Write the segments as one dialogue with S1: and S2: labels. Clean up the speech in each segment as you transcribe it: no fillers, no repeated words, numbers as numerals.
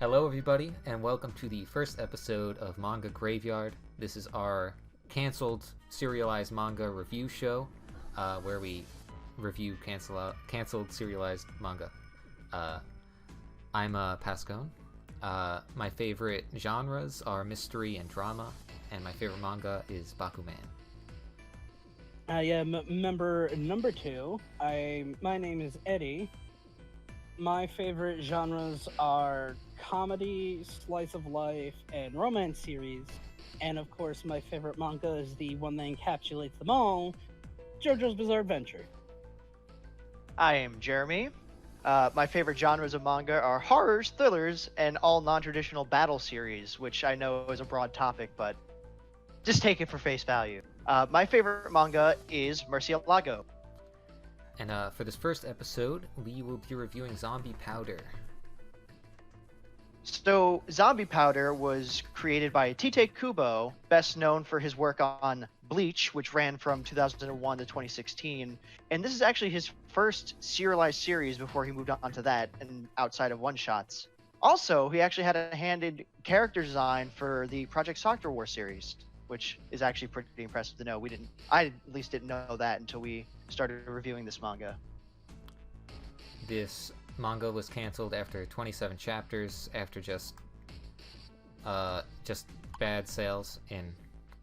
S1: Hello, everybody, and welcome to the first episode of Manga Graveyard. This is our canceled serialized manga review show, where we review canceled serialized manga. I'm Pascone. My favorite genres are mystery and drama, and my favorite manga is Bakuman.
S2: I am member number 2. My name is Eddie. My favorite genres are comedy, slice of life, and romance series. And of course, my favorite manga is the one that encapsulates them all, JoJo's Bizarre Adventure.
S3: I am Jeremy. My favorite genres of manga are horrors, thrillers, and all non-traditional battle series, which I know is a broad topic, but just take it for face value. My favorite manga is Murcielago.
S1: And for this first episode, we will be reviewing Zombie Powder.
S3: So, Zombie Powder was created by Tite Kubo, best known for his work on Bleach, which ran from 2001 to 2016. And this is actually his first serialized series before he moved on to that, and outside of one-shots. Also, he actually had a hand in character design for the Project Soccer War series, which is actually pretty impressive to know. I at least didn't know that until we started reviewing this manga.
S1: This manga was canceled after 27 chapters, after just bad sales in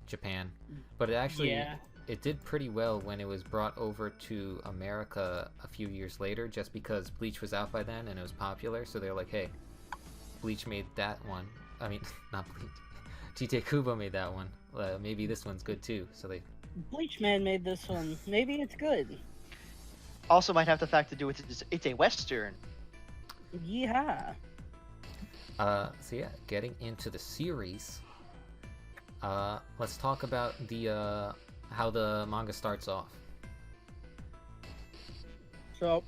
S1: Japan. But it did pretty well when it was brought over to America a few years later, just because Bleach was out by then and it was popular. So they're like, hey, Bleach made that one. I mean, not Bleach. Tite Kubo made that one. Maybe this one's good too. So they.
S2: Bleach Man made this one. Maybe it's good.
S3: Also might have the fact to do with it's a Western.
S2: Yeah.
S1: So yeah, getting into the series. Let's talk about the how the manga starts off.
S2: So,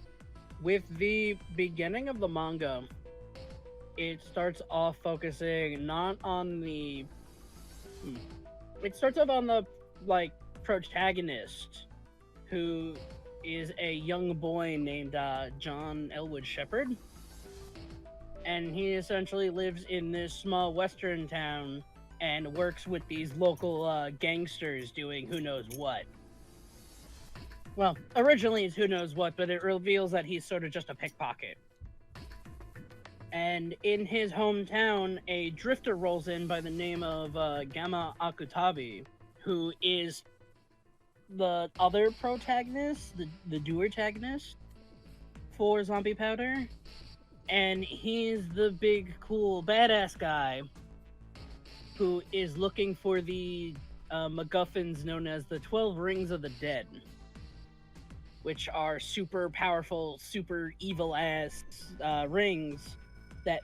S2: with the beginning of the manga, it starts off focusing not on the... It starts off on the, protagonist, who is a young boy named John Elwood Shepherd. And he essentially lives in this small western town and works with these local gangsters doing who knows what. Well, originally it's who knows what, but it reveals that he's sort of just a pickpocket. And in his hometown, a drifter rolls in by the name of Gamma Akutabi, who is the other protagonist, the duotagonist for Zombie Powder. And he's the big, cool, badass guy who is looking for the MacGuffins known as the 12 Rings of the Dead, which are super powerful, super evil-ass rings that,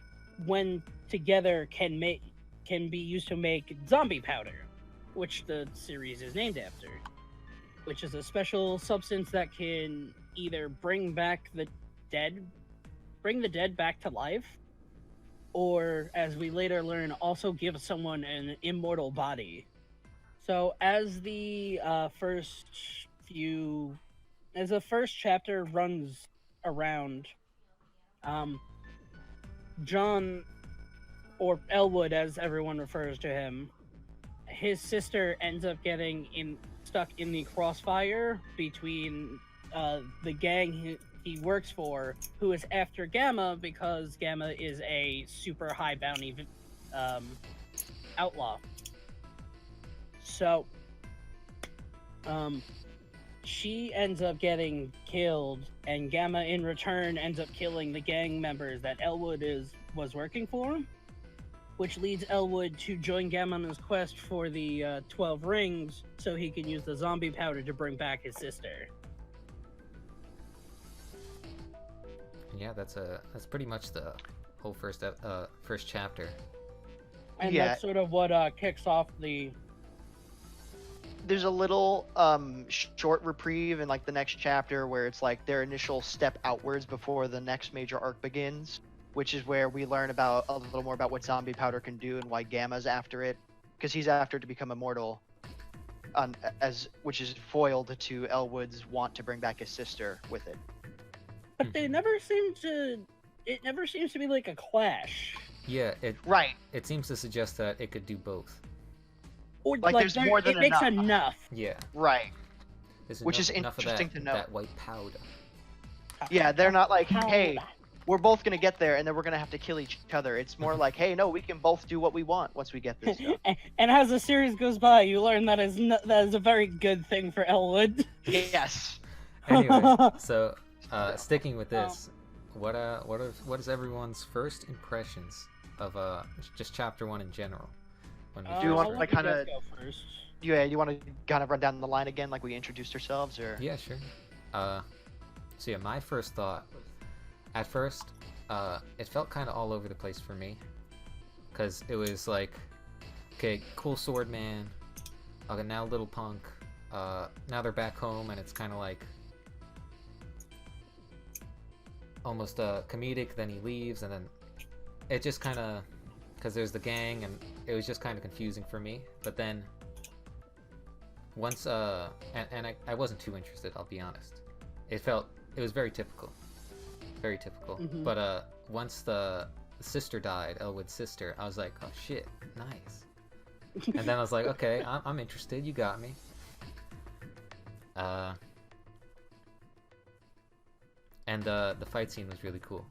S2: when together, can be used to make zombie powder, which the series is named after, which is a special substance that can either bring the dead back to life, or, as we later learn, also give someone an immortal body. So as the first chapter runs around, John, or Elwood as everyone refers to him, his sister ends up getting stuck in the crossfire between the gang he works for, who is after Gamma because Gamma is a super high bounty outlaw. So, she ends up getting killed, and Gamma in return ends up killing the gang members that Elwood was working for, which leads Elwood to join Gamma on his quest for the 12 rings so he can use the zombie powder to bring back his sister.
S1: Yeah, that's pretty much the whole first chapter.
S2: And
S3: Yeah.
S2: that's sort of what kicks off the...
S3: There's a little short reprieve in the next chapter where it's their initial step outwards before the next major arc begins, which is where we learn about a little more about what zombie powder can do and why Gamma's after it, because he's after it to become immortal, which is foiled to Elwood's want to bring back his sister with it.
S2: But it never seems to be like a clash.
S1: Yeah,
S3: Right.
S1: it seems to suggest that it could do both.
S2: Or,
S3: Like, there's more than
S2: it makes
S3: enough.
S2: enough.
S1: Yeah.
S3: Right.
S1: There's
S3: Which is
S1: enough
S3: interesting
S1: of
S3: to know.
S1: that white powder.
S3: Yeah, they're not like,
S2: Powder.
S3: hey, we're both gonna get there, and then we're gonna have to kill each other. It's more like, hey, no, we can both do what we want once we get this stuff.
S2: And as the series goes by, you learn that is a very good thing for Elwood.
S3: Yes.
S1: Anyway, so sticking with this, what is everyone's first impressions of just chapter 1 in general? When we
S3: Do you
S1: first
S3: want
S1: read
S3: to like
S1: it?
S3: kind of?
S2: go first?
S3: Yeah, you want to kind of run down the line again, like we introduced ourselves, or?
S1: Yeah, sure. So yeah, my first thought, at first, it felt kind of all over the place for me, because it was like, okay, cool sword man, okay, now little punk, now they're back home, and it's kind of like almost comedic. Then he leaves, and then it just kind of, because there's the gang, and it was just kind of confusing for me. But then once and I wasn't too interested, I'll be honest. It was very typical,
S2: Mhm.
S1: but once the sister died, Elwood's sister, I was like, oh shit, nice. And then I was like, okay, I'm interested, you got me. And the fight scene was really cool.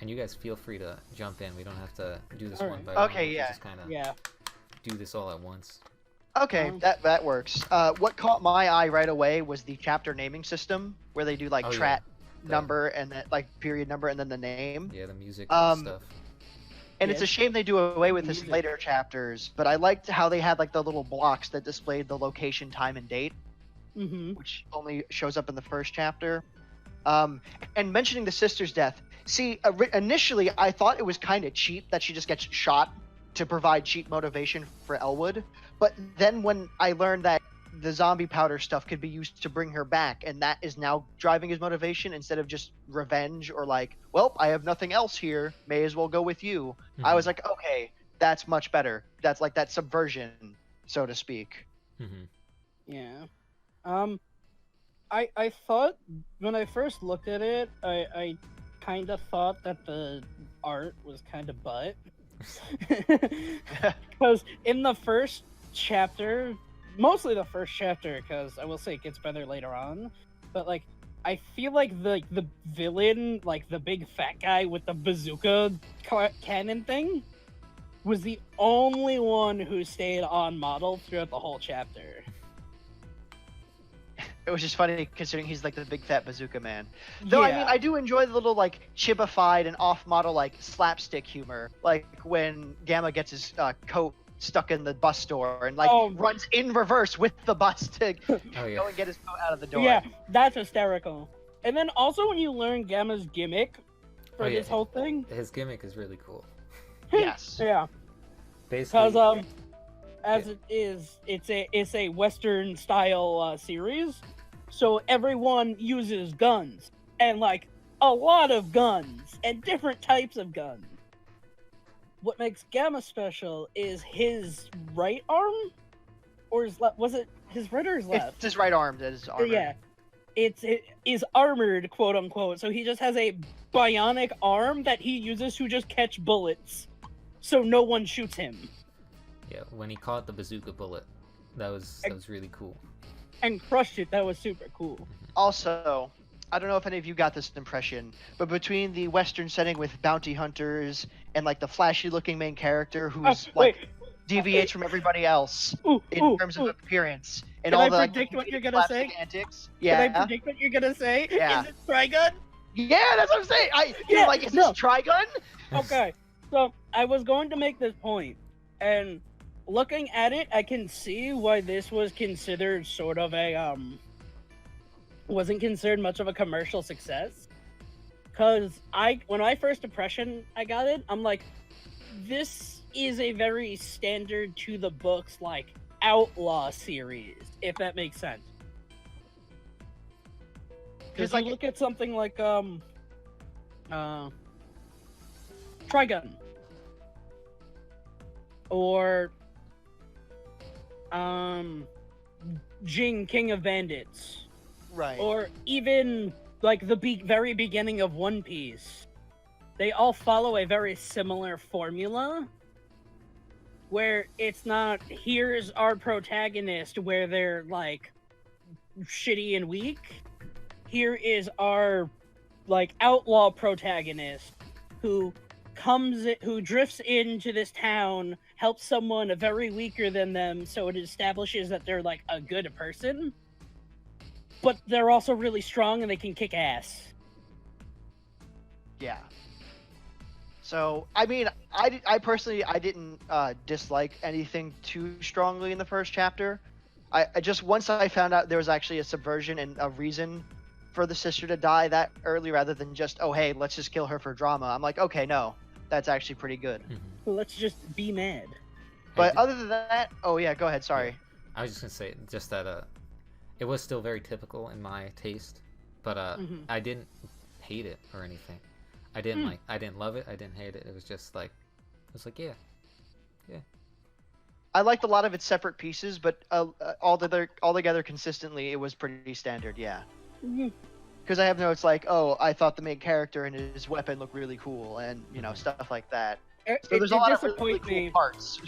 S1: And you guys feel free to jump in. We don't have to do this one by one.
S3: Okay,
S1: We can
S3: yeah.
S1: just kind of
S2: Yeah.
S1: do this all at once.
S3: Okay, that works. What caught my eye right away was the chapter naming system, where they do like
S1: Oh, yeah.
S3: trat number and then like period number and then the name.
S1: Yeah, the music
S3: Um,
S1: stuff.
S3: And
S2: Yeah.
S3: it's a shame they do away with this in
S2: Music.
S3: later chapters, but I liked how they had like the little blocks that displayed the location, time, and date,
S2: Mm-hmm.
S3: which only shows up in the first chapter. And mentioning the sister's death, see, initially I thought it was kind of cheap that she just gets shot to provide cheap motivation for Elwood, but then when I learned that the zombie powder stuff could be used to bring her back, and that is now driving his motivation instead of just revenge or like, well, I have nothing else here, may as well go with you. I was like, okay, that's much better. That's like that subversion, so to speak.
S2: Yeah. I thought when I first looked at it, I kind of thought that the art was kind of butt. Because in the first chapter, mostly the first chapter, because I will say it gets better later on, but like I feel like the villain, like the big fat guy with the bazooka cannon thing, was the only one who stayed on model throughout the whole chapter.
S3: It was just funny considering he's like the big fat bazooka man. Though I mean, I do enjoy the little like chibified and off-model like slapstick humor, like when Gamma gets his coat stuck in the bus door and like runs in reverse with the bus to go and get his coat out of the door.
S2: Yeah, that's hysterical. And then also when you learn Gamma's gimmick for this whole thing,
S1: his gimmick is really cool.
S3: Yes.
S2: Yeah.
S1: Basically,
S2: Because as it is, it's a Western style series, so everyone uses guns and like a lot of guns and different types of guns. What makes Gamma special is his right arm, or his left? Was it his right or his left?
S3: It's his right arm that is armored.
S2: Yeah, it is armored, quote unquote. So he just has a bionic arm that he uses to just catch bullets, so no one shoots him.
S1: Yeah, when he caught the bazooka bullet, that was really cool.
S2: And crushed it. That was super cool.
S3: Also, I don't know if any of you got this impression, but between the Western setting with bounty hunters and like the flashy-looking main character who's deviates from everybody else in terms of appearance and
S2: Can
S3: all
S2: I
S3: the
S2: predict what you're gonna say?
S3: antics.
S2: Can I predict what you're gonna say?
S3: Yeah.
S2: Is it Trigun?
S3: Yeah, that's what I'm saying.
S2: Yeah,
S3: is this Trigun?
S2: Okay, so I was going to make this point, and looking at it, I can see why this was considered sort of a wasn't considered much of a commercial success. Cause when I first impression I got it, I'm like, this is a very standard to the books like outlaw series, if that makes sense. Because like look at something like Trigun or Jing, King of Bandits,
S3: right?
S2: Or even like the very beginning of One Piece, they all follow a very similar formula, where it's not, here's our protagonist where they're like shitty and weak. Here is our like outlaw protagonist who drifts into this town, helps someone very weaker than them, so it establishes that they're like a good person, but they're also really strong and they can kick ass.
S3: Yeah. So, I mean, I personally, I didn't dislike anything too strongly in the first chapter. I just, once I found out there was actually a subversion and a reason for the sister to die that early rather than just, oh, hey, let's just kill her for drama, I'm like, okay, no, that's actually pretty good.
S2: Let's just be mad.
S3: But other than that, oh yeah, go ahead, sorry.
S1: I was just gonna say just that it was still very typical in my taste, but I didn't hate it or anything. I didn't love it, I didn't hate it. It was just like, yeah.
S3: I liked a lot of its separate pieces, but all together consistently, it was pretty standard, yeah. Because I have notes like, oh, I thought the main character and his weapon looked really cool, and you know, stuff like that. So there's a lot of really cool parts.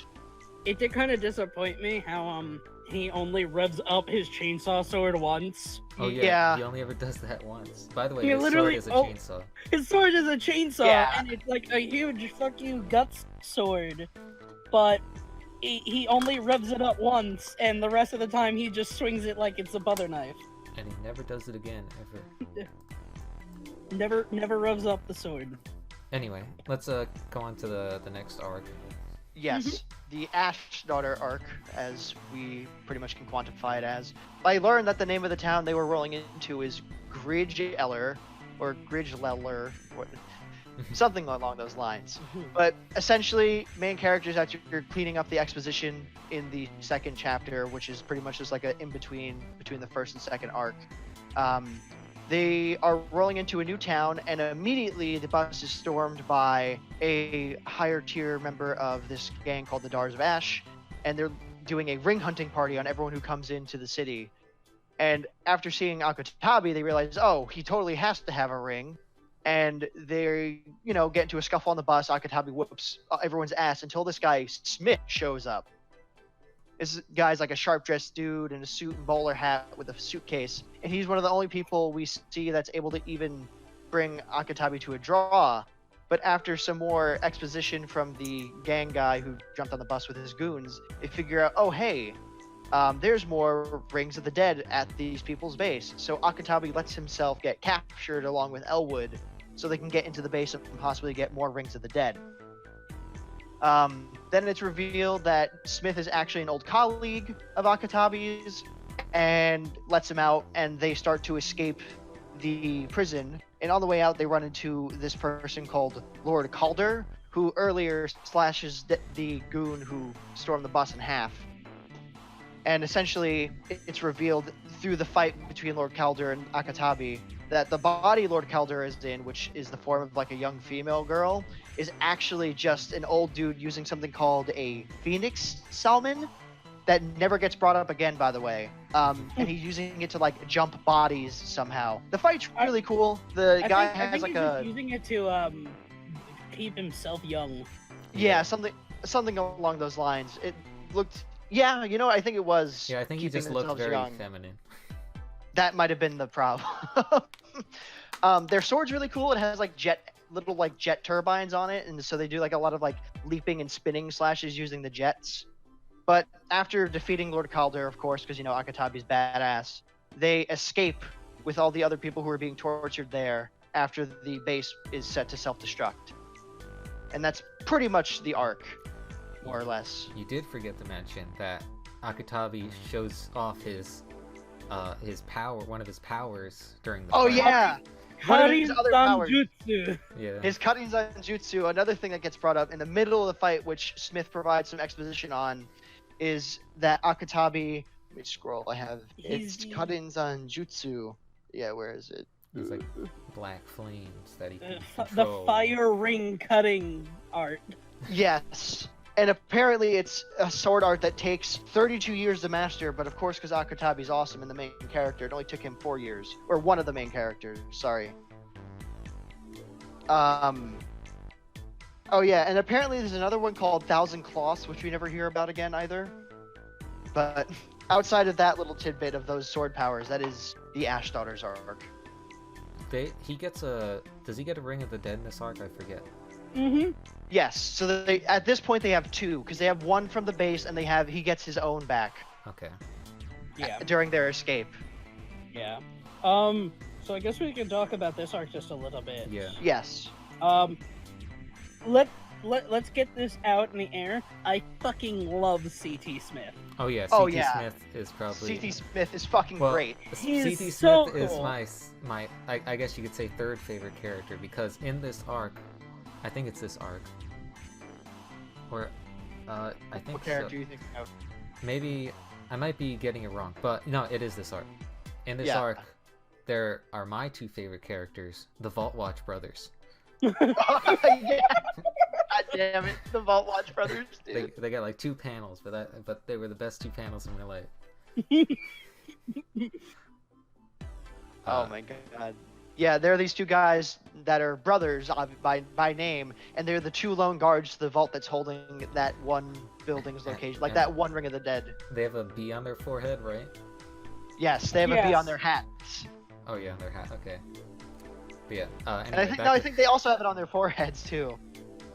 S2: It did kind of disappoint me how he only revs up his chainsaw sword once.
S1: Oh yeah, he only ever does that once. By the way, his sword is a chainsaw.
S2: His sword is a chainsaw, and it's like a huge fuck you guts sword. But he only revs it up once, and the rest of the time he just swings it like it's a butter knife.
S1: And he never does it again,
S2: ever. Never revs up the sword.
S1: Anyway, let's go on to the next arc.
S3: Yes, the Ash Daughter arc, as we pretty much can quantify it as. I learned that the name of the town they were rolling into is Gridgeller, or Gridgeller, something along those lines. But essentially, main characters, after you're cleaning up the exposition in the second chapter, which is pretty much just like an in-between between the first and second arc, they are rolling into a new town, and immediately the bus is stormed by a higher tier member of this gang called the Daughters of Ash, and they're doing a ring hunting party on everyone who comes into the city. And after seeing Akutabi, they realize, oh, he totally has to have a ring. And they, get into a scuffle on the bus. Akutabi whoops everyone's ass until this guy Smith shows up. This guy's like a sharp-dressed dude in a suit and bowler hat with a suitcase, and he's one of the only people we see that's able to even bring Akutabi to a draw. But after some more exposition from the gang guy who jumped on the bus with his goons, they figure out, oh hey, there's more Rings of the Dead at these people's base. So Akutabi lets himself get captured along with Elwood, so they can get into the base and possibly get more Rings of the Dead. Then it's revealed that Smith is actually an old colleague of Akutabi's and lets him out, and they start to escape the prison. And on the way out, they run into this person called Lord Calder, who earlier slashes the goon who stormed the bus in half. And essentially, it's revealed through the fight between Lord Calder and Akutabi that the body Lord Calder is in, which is the form of like a young female girl, is actually just an old dude using something called a Phoenix Salmon that never gets brought up again, by the way. And he's using it to like jump bodies somehow. The fight's really cool. The guy has like a
S2: using it to keep himself young.
S3: Yeah, something along those lines. It looked. Yeah, I think it was.
S1: Yeah, I think he just looked very feminine.
S3: That might have been the problem. Their sword's really cool. It has like little jet turbines on it, and so they do like a lot of like leaping and spinning slashes using the jets. But after defeating Lord Calder, of course, because Akutabi's badass, they escape with all the other people who are being tortured there after the base is set to self-destruct. And that's pretty much the arc, more or less.
S1: You did forget to mention that Akutabi shows off his power, one of his powers during the fight.
S3: Yeah! One of his other powers.
S2: Jutsu.
S1: Yeah.
S3: His cutting Zanjutsu, another thing that gets brought up in the middle of the fight, which Smith provides some exposition on, is that Akutabi... Let me scroll, I have... It's cutting Zanjutsu. Yeah, where is it?
S1: It's like black flames that he can
S2: The
S1: control.
S2: fire ring cutting art.
S3: Yes. And apparently it's a sword art that takes 32 years to master, but of course, because Akutabi's awesome and the main character, it only took him 4 years. Or one of the main characters, sorry. Oh yeah, and apparently there's another one called Thousand Cloths, which we never hear about again either. But outside of that little tidbit of those sword powers, that is the Ash Daughters arc.
S1: Does he get a Ring of the Dead in this arc? I forget.
S2: Mm-hmm.
S3: Yes, so at this point they have two, because they have one from the base, and he gets his own back.
S1: Okay.
S2: Yeah.
S3: During their escape.
S2: Yeah. So I guess we can talk about this arc just a little bit.
S1: Yeah.
S3: Yes.
S2: Let's get this out in the air. I fucking love C.T. Smith.
S1: Oh yeah.
S3: Oh,
S1: C.T.
S3: yeah.
S1: Smith is probably.
S3: C.T. Smith is fucking great.
S2: He's
S1: C.T.
S2: so
S1: Smith is
S2: cool.
S1: my I guess you could say third favorite character, because in this arc, I think it's this arc, where I think
S3: What character do you think of?
S1: maybe I might be getting it wrong, but no, it is this arc. In this
S3: Yeah.
S1: arc, there are my two favorite characters, the Vault Watch brothers.
S3: Yeah. God damn it, the Vault Watch brothers, dude.
S1: They got like 2 panels, but they were the best 2 panels in my life.
S3: Oh my god. Yeah, there are these two guys that are brothers by name, and they're the 2 lone guards to the vault that's holding that one building's location, like that one Ring of the Dead.
S1: They have a B on their forehead, right?
S3: Yes, they have a B
S2: Yes.
S3: on their hats.
S1: Oh yeah, on their hat. Okay. But yeah.
S3: And
S1: Anyway,
S3: I think they also have it on their foreheads too.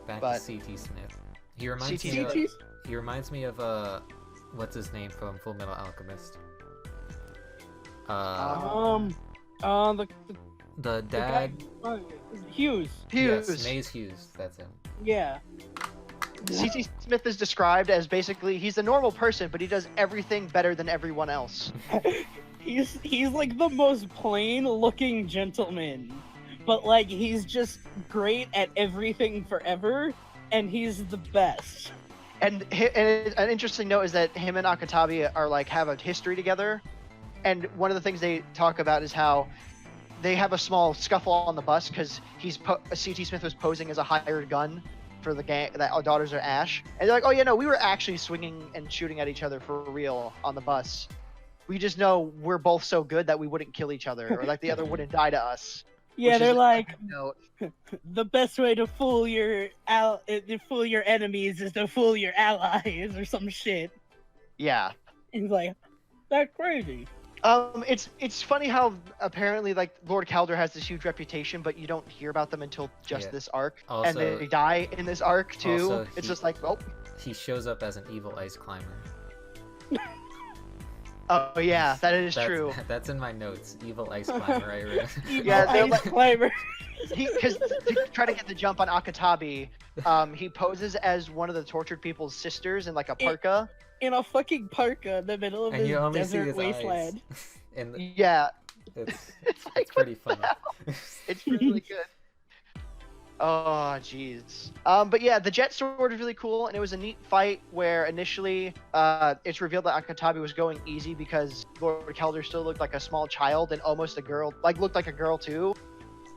S1: back
S3: but-
S1: to C.T. Smith. He reminds
S3: C.T.
S1: me. Of,
S2: C.T.
S1: he reminds me of what's his name from Full Metal Alchemist? The dad.
S2: Hughes.
S3: Hughes.
S1: Yes, Maze Hughes. That's him.
S2: Yeah.
S3: C.T. Smith is described as basically he's a normal person, but he does everything better than everyone else.
S2: He's like the most plain looking gentleman, but like he's just great at everything forever, and he's the best.
S3: And an interesting note is that him and Akatabi are like have a history together, and one of the things they talk about is how they have a small scuffle on the bus because C.T. Smith was posing as a hired gun for the gang that our daughters are Ash, and they're like, oh yeah, no, we were actually swinging and shooting at each other for real on the bus. We just know we're both so good that we wouldn't kill each other, or like the other wouldn't die to us.
S2: Yeah,
S3: Which
S2: they're
S3: is
S2: like
S3: note.
S2: the best way to fool your enemies is to fool your allies or some shit.
S3: Yeah.
S2: And he's like, that's crazy.
S3: It's funny how apparently like Lord Calder has this huge reputation, but you don't hear about them until just this arc, and
S1: Also-
S3: they die in this arc too.
S1: Also,
S3: It's
S1: he-
S3: just like, well,
S1: He shows up as an evil ice climber.
S3: oh yeah, that is
S1: That's,
S3: true.
S1: That's in my notes. Evil ice climber. I read.
S3: Yeah, they're
S2: Ice
S3: like-
S2: climber.
S3: Because to try to get the jump on Akatabi, he poses as one of the tortured people's sisters in like a parka.
S2: In a fucking parka in the middle of
S1: And you
S2: this
S1: only see
S2: desert
S1: his
S2: wasteland.
S1: eyes. And
S3: Yeah,
S1: it's
S3: it's like
S1: pretty
S3: what
S1: funny.
S3: the hell? It's really good. Oh jeez. But yeah, the jet sword is really cool, and it was a neat fight where initially it's revealed that Akatabi was going easy because Lord Kelder still looked like a small child and almost a girl, like looked like a girl too.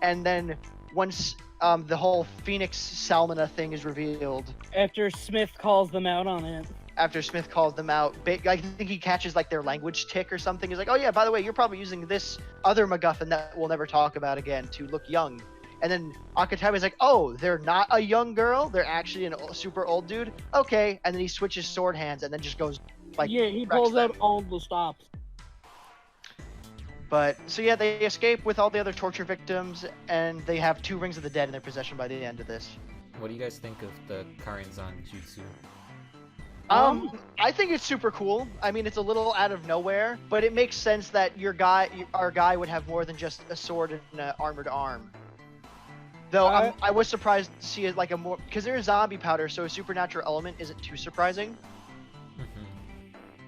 S3: And then once the whole Phoenix Salmona thing is revealed,
S2: After Smith calls them out on it.
S3: after Smith calls them out, I think he catches like their language tick or something. He's like, oh yeah, by the way, you're probably using this other MacGuffin that we'll never talk about again to look young. And then Akatabi's like, oh, they're not a young girl, they're actually a super old dude. Okay, and then he switches sword hands and then just goes like,
S2: Yeah, he
S3: wrecks
S2: pulls
S3: them.
S2: out all the stops.
S3: But so yeah, they escape with all the other torture victims, and they have 2 Rings of the Dead in their possession by the end of this.
S1: What do you guys think of the Karinzan Jutsu?
S3: I think it's super cool. I mean, it's a little out of nowhere, but it makes sense that our guy would have more than just a sword and an armored arm. Though I was surprised to see it like a more, because there's zombie powder, so a supernatural element isn't too surprising.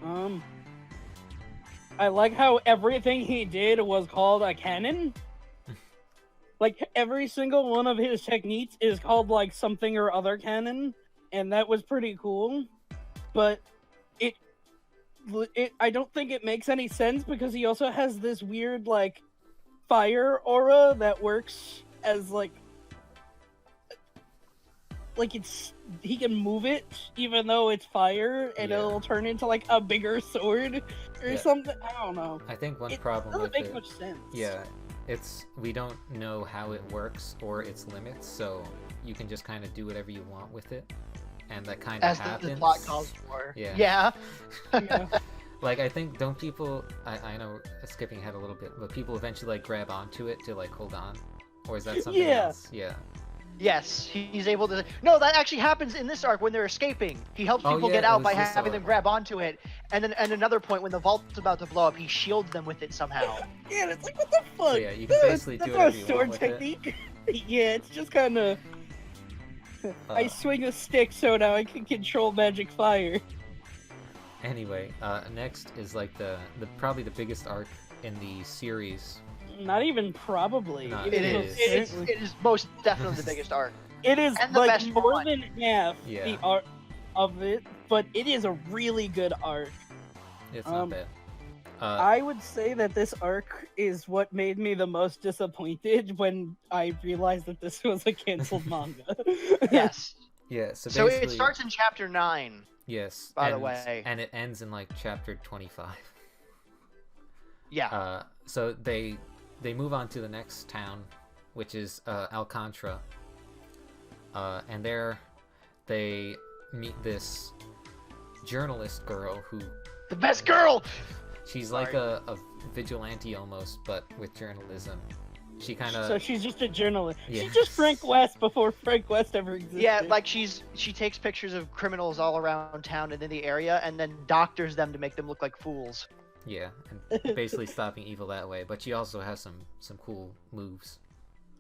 S1: Mm-hmm.
S2: I like how everything he did was called a cannon. Like every single one of his techniques is called like something or other cannon, and that was pretty cool. But I don't think it makes any sense because he also has this weird like fire aura that works as like he can move it even though it's fire, and
S1: Yeah.
S2: it'll turn into like a bigger sword or
S1: Yeah.
S2: something. I don't know.
S1: I think one
S2: It
S1: problem
S2: doesn't
S1: with
S2: make
S1: it,
S2: much sense.
S1: we don't know how it works or its limits, so you can just kind of do whatever you want with it, and that kind of
S3: As
S1: happens.
S3: the plot calls for.
S1: Yeah.
S3: Yeah.
S2: Yeah.
S1: Like, I think, don't people, I know, skipping ahead a little bit, but people eventually, like, grab onto it to, like, hold on? Or is that something
S2: Yeah.
S1: else? Yeah.
S3: Yes, he's able to. No, that actually happens in this arc when they're escaping. He helps
S1: Oh,
S3: people
S1: yeah,
S3: get
S1: it
S3: out
S1: was
S3: by
S1: this
S3: having
S1: arc.
S3: them grab onto it, and then at another point when the vault's about to blow up, he shields them with it somehow.
S2: Yeah, and it's like, what the fuck?
S1: So, yeah, you can basically
S2: That's
S1: do
S2: not
S1: whatever
S2: a
S1: you
S2: sword
S1: want with it.
S2: technique. Yeah, it's just kind of. I swing a stick so now I can control magic fire.
S1: Anyway, next is, like, the probably the biggest arc in the series.
S2: Not even probably.
S1: No,
S3: It is. It is most definitely the biggest arc.
S2: It is
S3: And the
S2: like
S3: best
S2: more
S3: one.
S2: than half
S1: Yeah.
S2: the art of it, but it is a really good arc.
S1: It's not bad.
S2: I would say that this arc is what made me the most disappointed when I realized that this was a canceled manga.
S3: Yes.
S1: Yeah, so
S3: So
S1: basically...
S3: it starts in chapter 9.
S1: Yes.
S3: by the
S1: and-
S3: way.
S1: And it ends in, like, chapter 25.
S3: Yeah.
S1: So they move on to the next town, which is Alcanta. And there they meet this journalist girl who
S3: The best girl!
S1: she's like a vigilante almost, but with journalism. She kind
S2: So
S1: of
S2: she's just a journalist.
S1: Yeah.
S2: She's just Frank West before Frank West ever existed.
S3: Yeah, like she takes pictures of criminals all around town and in the area, and then doctors them to make them look like fools.
S1: yeah, and basically stopping evil that way. But she also has some cool moves.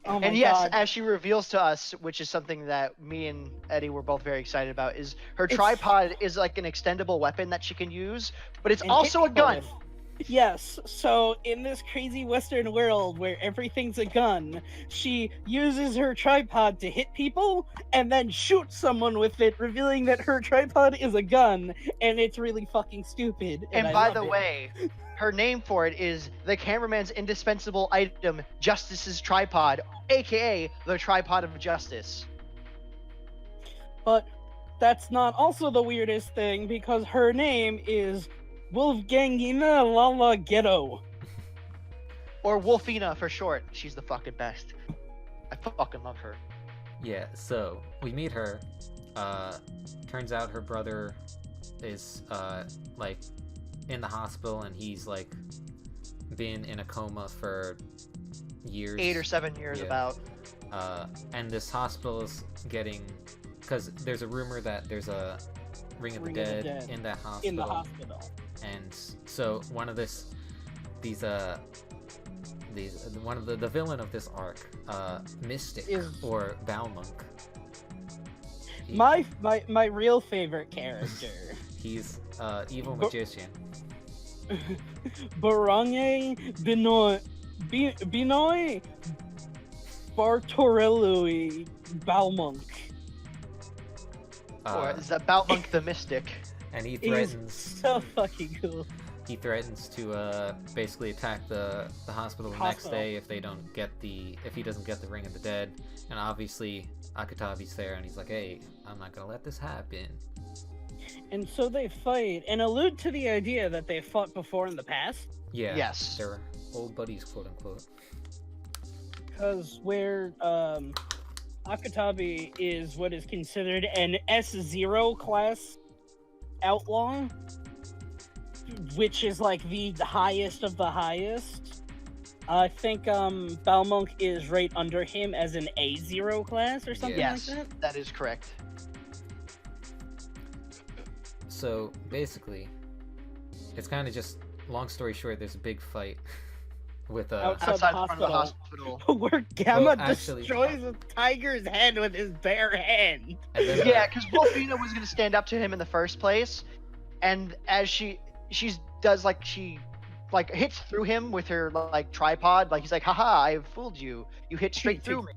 S2: Oh my
S3: And yes,
S2: God.
S3: as she reveals to us, which is something that me and Eddie were both very excited about, is her
S2: It's-
S3: tripod is like an extendable weapon that she can use, but it's
S2: And
S3: also
S2: hit
S3: a
S2: people
S3: gun.
S2: with. Yes, so in this crazy Western world where everything's a gun, she uses her tripod to hit people and then shoots someone with it, revealing that her tripod is a gun, and it's really fucking stupid.
S3: And
S2: I
S3: by
S2: love
S3: the
S2: it.
S3: way, her name for it is the cameraman's indispensable item, Justice's tripod, aka the tripod of justice.
S2: But that's not also the weirdest thing, because her name is Wolfgangina Lala Ghetto.
S3: Or Wolfina for short. She's the fucking best. I fucking love her.
S1: Yeah, so we meet her. Turns out her brother is like in the hospital, and he's like been in a coma for years.
S3: 8 or 7 years
S1: Yeah.
S3: about.
S1: And this hospital is getting, because there's a rumor that there's a Ring of the Dead in that hospital.
S2: In the hospital.
S1: And so one of the villain of this arc, Mystic
S2: Is-
S1: or Balmonk.
S2: My real favorite character.
S1: He's evil
S2: Go-
S1: magician.
S2: Barange Binoy Bartorelli Balmonk.
S3: Or is that Balmunk the Mystic?
S1: And he
S2: He's
S1: threatens
S2: so fucking cool.
S1: to basically attack the hospital the next day if he doesn't get the Ring of the Dead. And obviously Akutabi's there, and he's like, hey, I'm not gonna let this happen.
S2: And so they fight and allude to the idea that they fought before in the past.
S1: Yeah.
S3: Yes.
S1: They're old buddies, quote unquote.
S2: Because where Akutabi is what is considered an S0 class outlaw, which is like the highest of the highest. I think Balmonk is right under him as an A0 class or something
S3: Yes,
S2: like that.
S3: that is correct.
S1: So basically, it's kind of just, long story short, there's a big fight with
S2: Outside
S3: Outside
S2: the
S3: the front of the hospital.
S2: Where Gamma
S1: Well, actually-
S2: destroys a tiger's head with his bare hand.
S1: and then,
S3: Yeah, because Wolfina was gonna stand up to him in the first place, and as she does like she like hits through him with her like tripod, like he's like, haha, I fooled you. You hit straight through me.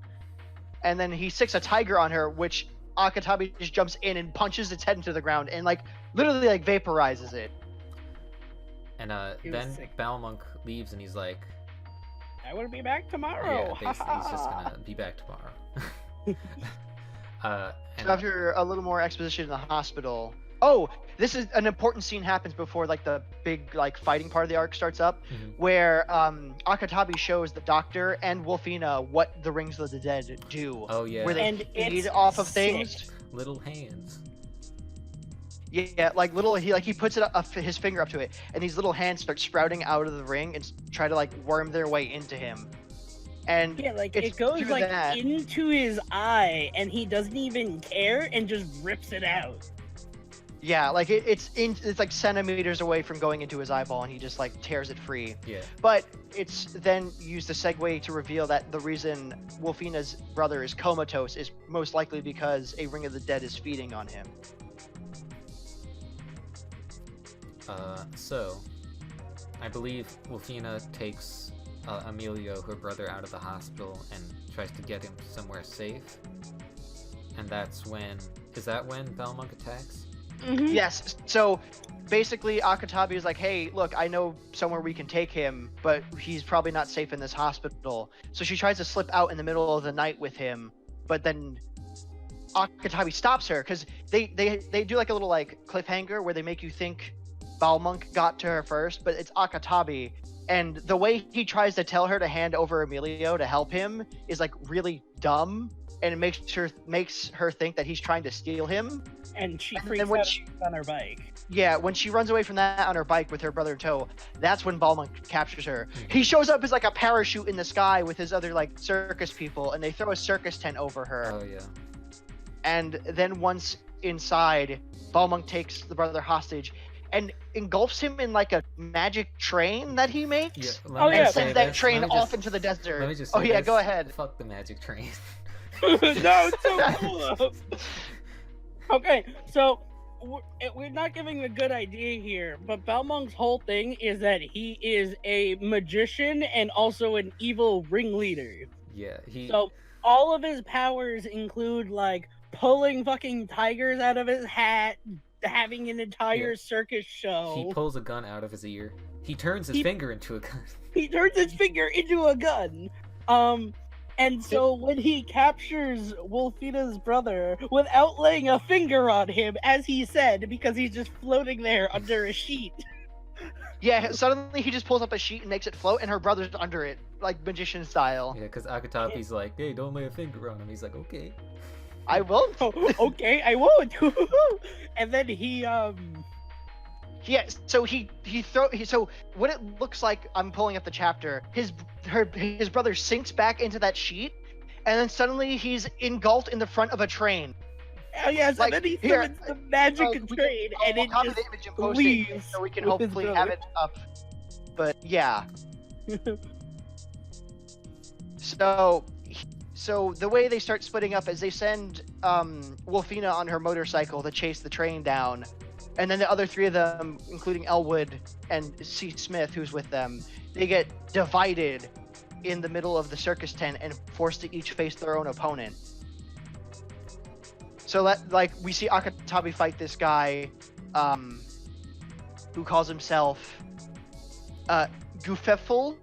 S3: And then he sticks a tiger on her, which Akatabi just jumps in and punches its head into the ground and like literally like vaporizes it.
S1: and
S2: He was
S1: then
S2: sick.
S1: Balmonk leaves, and he's like,
S2: I will be back tomorrow.
S1: yeah, basically he's just gonna be back tomorrow. And
S3: So after a little more exposition in the hospital, Oh, this is an important scene happens before like the big like fighting part of the arc starts up, where Akatabi shows the Doctor and Wolfina what the Rings of the Dead do.
S1: Oh yeah.
S3: Where they
S2: And
S3: feed
S2: it's
S3: off of
S2: sick.
S3: things.
S1: Little hands.
S3: Yeah, like little he puts his finger up to it, and these little hands start sprouting out of the ring and try to like worm their way into him. And
S2: Yeah, like
S3: it's
S2: it goes
S3: through
S2: like
S3: that-
S2: into his eye, and he doesn't even care and just rips it out.
S3: Yeah, like it's like centimeters away from going into his eyeball, and he just like tears it free.
S1: Yeah.
S3: But it's then used the segue to reveal that the reason Wolfina's brother is comatose is most likely because a Ring of the Dead is feeding on him.
S1: So, I believe Wolfina takes Emilio, her brother, out of the hospital and tries to get him somewhere safe. And that's when... Is that when Valmonk attacks?
S2: Mm-hmm.
S3: Yes, so basically Akatabi is like, hey, look, I know somewhere we can take him, but he's probably not safe in this hospital. So she tries to slip out in the middle of the night with him, but then Akatabi stops her, because they do like a little like cliffhanger where they make you think Valmonk got to her first, but it's Akatabi. And the way he tries to tell her to hand over Emilio to help him is like really dumb, and it makes her think that he's trying to steal him.
S2: And she
S3: And
S2: freaks
S3: then when
S2: out
S3: she-
S2: on her bike.
S3: Yeah, when she runs away from that on her bike with her brother in tow, that's when Valmonk captures her. He shows up as like a parachute in the sky with his other like circus people, and they throw a circus tent over her.
S1: Oh yeah.
S3: And then once inside, Valmonk takes the brother hostage and engulfs him in like a magic train that he makes.
S1: Yeah.
S2: Oh,
S1: me
S2: yeah.
S3: And
S1: just say
S3: sends that
S1: this.
S3: train
S1: Let me
S3: off
S1: just-
S3: into the desert.
S1: Let me just
S3: Oh
S1: say
S3: yeah,
S1: this.
S3: go ahead.
S1: Fuck the magic train.
S2: No, it's so cool. Okay, so we're not giving a good idea here, but Balmonk's whole thing is that he is a magician and also an evil ringleader.
S1: Yeah, he...
S2: So all of his powers include like pulling fucking tigers out of his hat, having an entire
S1: Yeah.
S2: circus show.
S1: He pulls a gun out of his ear. He turns his finger into a gun.
S2: He turns his finger into a gun. And so when he captures Wolfina's brother without laying a finger on him, as he said, because he's just floating there under a sheet.
S3: Yeah, suddenly he just pulls up a sheet and makes it float, and her brother's under it, like magician style.
S1: Yeah, because Akatabi's like, hey, don't lay a finger on him. He's like, okay.
S3: I won't.
S2: Oh, okay, I won't. And then he
S3: Yeah, so so what it looks like, I'm pulling up the chapter, his brother sinks back into that sheet, and then suddenly he's engulfed in the front of a train.
S2: oh yes,
S3: Like,
S2: and then he
S3: here,
S2: summons the magic train, and
S3: I'll
S2: it
S3: copy
S2: just
S3: the image and post
S2: leaves
S3: it so we can
S2: with his
S3: hopefully
S2: brother.
S3: have it up. But yeah. So the way they start splitting up is they send Wolfina on her motorcycle to chase the train down, and then the other three of them, including Elwood and C. Smith, who's with them, they get divided in the middle of the circus tent and forced to each face their own opponent. So like we see Akatabi fight this guy, who calls himself Goofeful,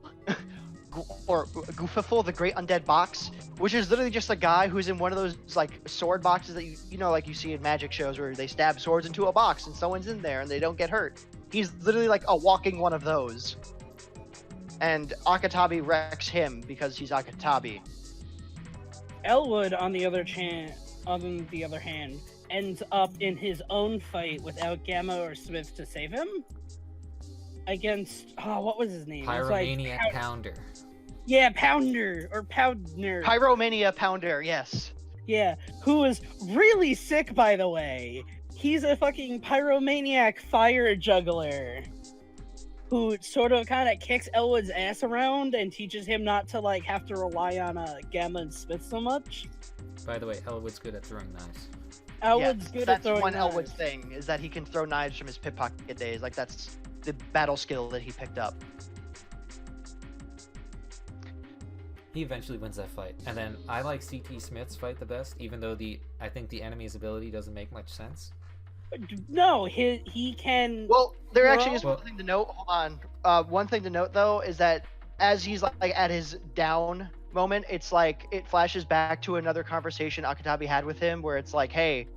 S3: or Goofeful, the Great Undead Box, which is literally just a guy who's in one of those like sword boxes that you know, like you see in magic shows where they stab swords into a box and someone's in there and they don't get hurt. He's literally like a walking one of those. And Akatabi wrecks him because he's Akatabi.
S2: Elwood, on the other hand, ends up in his own fight without Gamma or Smith to save him against what was his name? It was like
S1: Pyromaniac Pounder.
S2: Yeah, Pounder or Poundner.
S3: Pyromania Pounder, yes.
S2: Yeah, who is really sick, by the way. He's a fucking pyromaniac fire juggler who sort of kind of kicks Elwood's ass around and teaches him not to like have to rely on Gamma and Smith so much.
S1: By the way, Elwood's good at throwing knives.
S2: Elwood's good at
S3: that's
S2: throwing
S3: one
S2: knives.
S3: Elwood's thing, is that he can throw knives from his pickpocket days. Like that's the battle skill that he picked up.
S1: He eventually wins that fight. And then I like C.T. Smith's fight the best, even though I think the enemy's ability doesn't make much sense.
S2: No, he can.
S3: Well, there actually is
S1: Well-
S3: one thing to note. Hold on. One thing to note though is that as he's like at his down moment, it's like it flashes back to another conversation Akatabi had with him, where it's like, "Hey,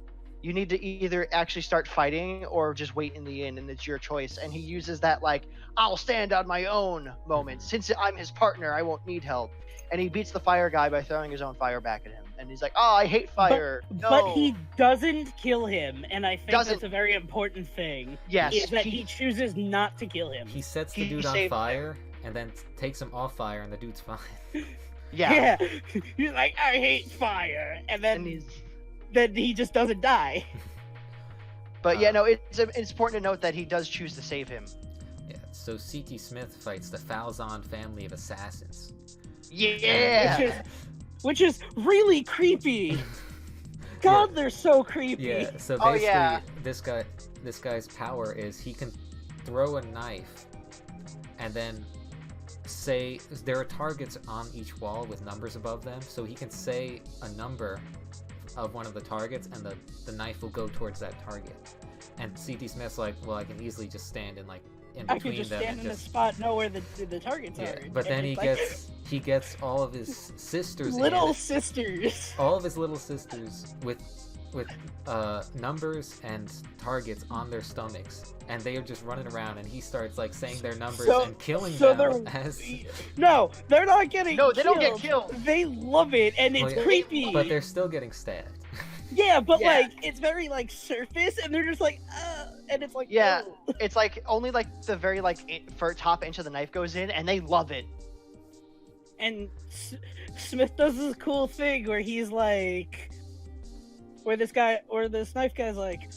S3: you need to either actually start fighting or just wait in the inn, and it's your choice. And he uses that like, I'll stand on my own moment. Since I'm his partner, I won't need help. And he beats the fire guy by throwing his own fire back at him. And he's like, oh, I hate fire.
S2: But he doesn't kill him, and I think
S3: Doesn't.
S2: that's a very important thing.
S3: Yes,
S2: is that he chooses not to kill him.
S1: He sets the dude on fire and then takes him off fire, and the dude's fine.
S3: Yeah.
S2: He's like, I hate fire, and then he just doesn't die.
S3: But yeah, no, it's important to note that he does choose to save him.
S1: Yeah. So C.T. Smith fights the Falzon family of assassins.
S3: Yeah.
S2: Which is really creepy. God, they're so creepy.
S1: Yeah. So basically, this guy's power is he can throw a knife, and then say there are targets on each wall with numbers above them. So he can say a number of one of the targets, and the knife will go towards that target. And C.T. Smith's like, well, I can easily just stand in like in between them.
S2: I could just stand in a spot, know where the targets are.
S1: But then he gets all of his sisters,
S2: all
S1: of his little sisters with numbers and targets on their stomachs, and they are just running around, and he starts like saying their numbers and killing them.
S2: No, they're not getting.
S3: No, they don't get killed.
S2: They love it, and it's creepy.
S1: But they're still getting stabbed.
S2: Yeah, but like it's very like surface, and they're just like, and it's like,
S3: it's like only like the very like for top inch of the knife goes in, and they love it.
S2: And Smith does this cool thing where he's like, where this knife guy's like,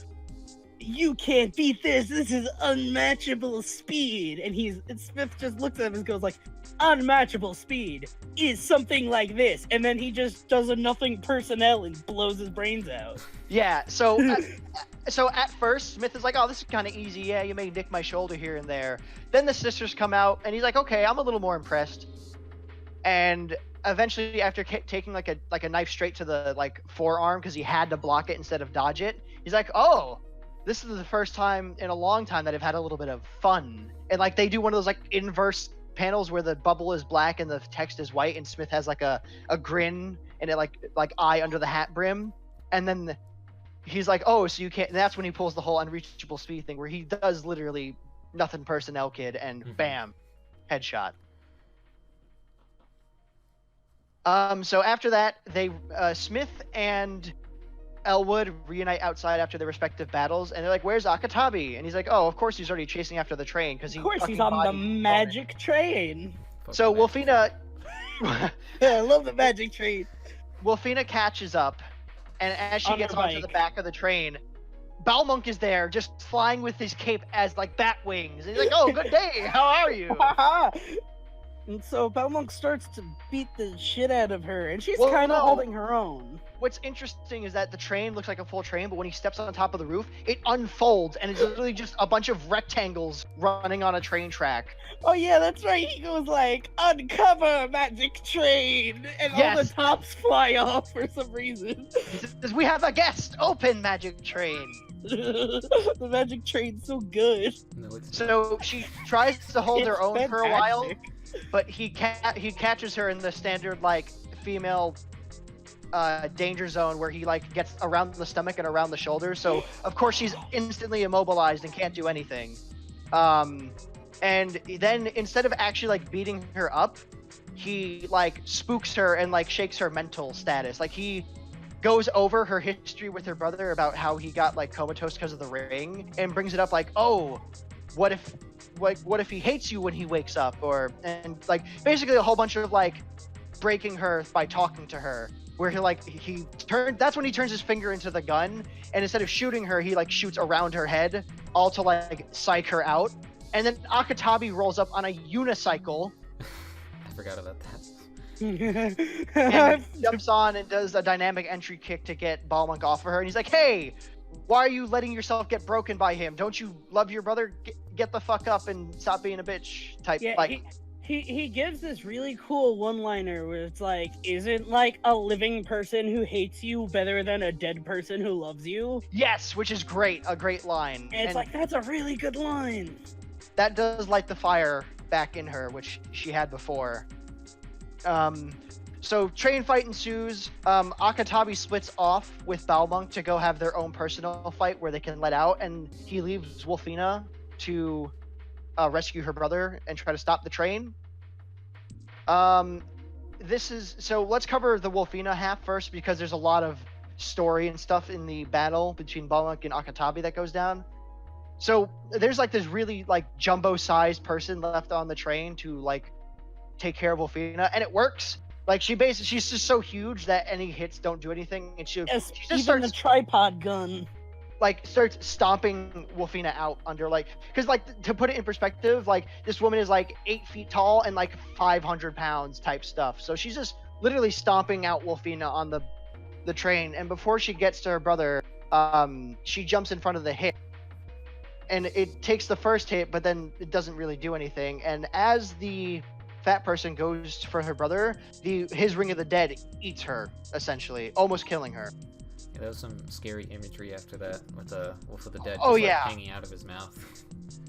S2: you can't beat this. This is unmatchable speed. And Smith just looks at him and goes like, unmatchable speed is something like this. And then he just does a nothing personnel and blows his brains out.
S3: Yeah. So, so at first Smith is like, oh, this is kind of easy. Yeah, you may nick my shoulder here and there. Then the sisters come out, and he's like, okay, I'm a little more impressed. And eventually, after taking like a knife straight to the like forearm because he had to block it instead of dodge it, he's like, oh, this is the first time in a long time that I've had a little bit of fun. And like they do one of those like inverse panels where the bubble is black and the text is white, and Smith has like a grin and it like eye under the hat brim, and then he's like, oh, so you can't. And that's when he pulls the whole unreachable speed thing where he does literally nothing personnel kid, and bam, headshot. So after that, they Smith and Elwood reunite outside after their respective battles, and they're like, "Where's Akatabi?" And he's like, "Oh, of course he's already chasing after the train because
S2: of course he's on the magic train."
S3: So Wolfina,
S2: yeah, I love the magic train.
S3: Wolfina catches up, and as she gets onto the back of the train, Balmonk is there, just flying with his cape as like bat wings. And he's like, "Oh, good day. How are you?"
S2: And so Balmonk starts to beat the shit out of her, and she's kind of holding her own.
S3: What's interesting is that the train looks like a full train, but when he steps on top of the roof, it unfolds, and it's literally just a bunch of rectangles running on a train track.
S2: Oh yeah, that's right. He goes like, uncover magic train, and all the tops fly off for some reason.
S3: He says, we have a guest, open magic train.
S2: The magic train's so good.
S1: No, it's
S3: so she tries to hold her own for a while, but he catches her in the standard like female danger zone where he like gets around the stomach and around the shoulders. So of course she's instantly immobilized and can't do anything. And then instead of actually like beating her up, he like spooks her and like shakes her mental status. Like he goes over her history with her brother about how he got like comatose because of the ring, and brings it up like, oh, what if he hates you when he wakes up, and like basically a whole bunch of like breaking her by talking to her, where that's when he turns his finger into the gun, and instead of shooting her, he like shoots around her head, all to like psych her out. And then Akatabi rolls up on a unicycle.
S1: I forgot about that.
S3: And jumps on and does a dynamic entry kick to get Balmonk off of her, and he's like, hey, why are you letting yourself get broken by him? Don't you love your brother? Get the fuck up and stop being a bitch type.
S2: Yeah, like he gives this really cool one-liner where it's like, isn't like a living person who hates you better than a dead person who loves you?
S3: Yes, which is great, a great line.
S2: And it's like, that's a really good line.
S3: That does light the fire back in her, which she had before. So train fight ensues. Akatabi splits off with Balmonk to go have their own personal fight where they can let out, and he leaves Wolfina to rescue her brother and try to stop the train. So let's cover the Wolfina half first because there's a lot of story and stuff in the battle between Balmonk and Akatabi that goes down. So there's like this really like jumbo-sized person left on the train to like take care of Wolfina, and it works. Like she's just so huge that any hits don't do anything, and she just
S2: even
S3: starts
S2: the tripod gun.
S3: like starts stomping Wolfina out under like, because like to put it in perspective, like this woman is like 8 feet tall and like 500 pounds type stuff. So she's just literally stomping out Wolfina on the train, and before she gets to her brother, she jumps in front of the hit, and it takes the first hit, but then it doesn't really do anything. And as the fat person goes for her brother, his Ring of the Dead eats her, essentially, almost killing her.
S1: Yeah, there was some scary imagery after that with the Wolf of the Dead
S3: Oh,
S1: just,
S3: yeah.
S1: hanging out of his mouth.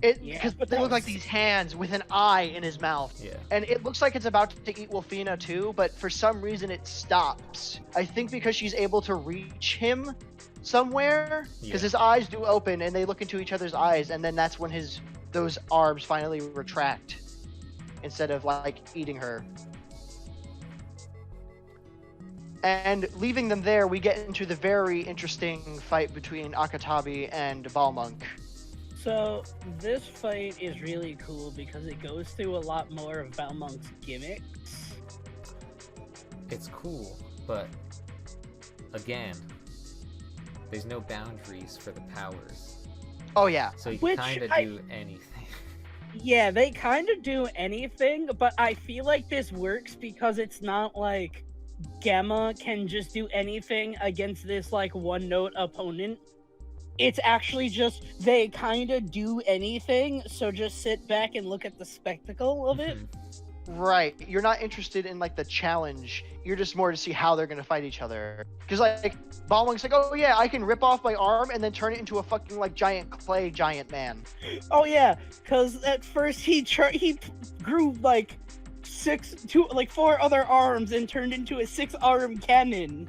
S3: Because they look like these hands with an eye in his mouth.
S1: Yeah.
S3: And it looks like it's about to eat Wolfina too, but for some reason it stops. I think because she's able to reach him somewhere, because his eyes do open and they look into each other's eyes, and then that's when those arms finally retract instead of like eating her. And leaving them there, we get into the very interesting fight between Akatabi and Balmonk.
S2: So this fight is really cool because it goes through a lot more of Balmonk's gimmicks.
S1: It's cool, but again, there's no boundaries for the powers.
S3: Oh yeah.
S1: So you can kind of do anything.
S2: Yeah, they kind of do anything, but I feel like this works because it's not like Gamma can just do anything against this like one-note opponent. It's actually just they kind of do anything, so just sit back and look at the spectacle of it.
S3: Right. You're not interested in like the challenge. You're just more to see how they're gonna fight each other. Because like Balmonk's like, oh yeah, I can rip off my arm and then turn it into a fucking like giant clay giant man.
S2: Oh yeah, because at first he grew like 4 other arms and turned into a 6-arm cannon.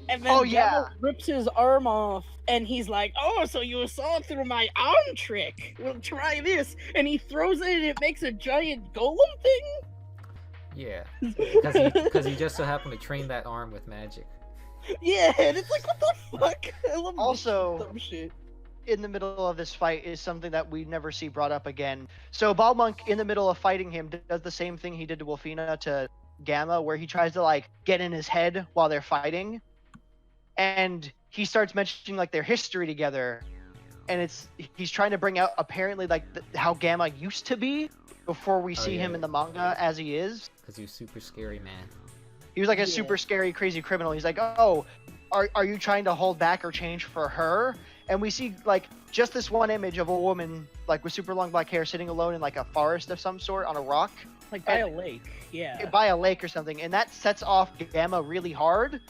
S2: And then Gamma rips his arm off, and he's like, "Oh, so you saw through my arm trick? Well, try this." And he throws it, and it makes a giant golem thing.
S1: Yeah, because he just so happened to train that arm with magic.
S2: Yeah, and it's like, what the fuck? I love
S3: Also,
S2: this dumb shit.
S3: In the middle of this fight is something that we never see brought up again. So Balmonk, in the middle of fighting him, does the same thing he did to Wolfina to Gamma, where he tries to like get in his head while they're fighting. And he starts mentioning like their history together, and he's trying to bring out apparently like how Gamma used to be before we see him in the manga as he is.
S1: Because he was super scary, man.
S3: He was like a super scary, crazy criminal. He's like, oh, are you trying to hold back or change for her? And we see like just this one image of a woman like with super long black hair sitting alone in like a forest of some sort on a rock,
S2: like by a lake,
S3: by a lake or something, and that sets off Gamma really hard.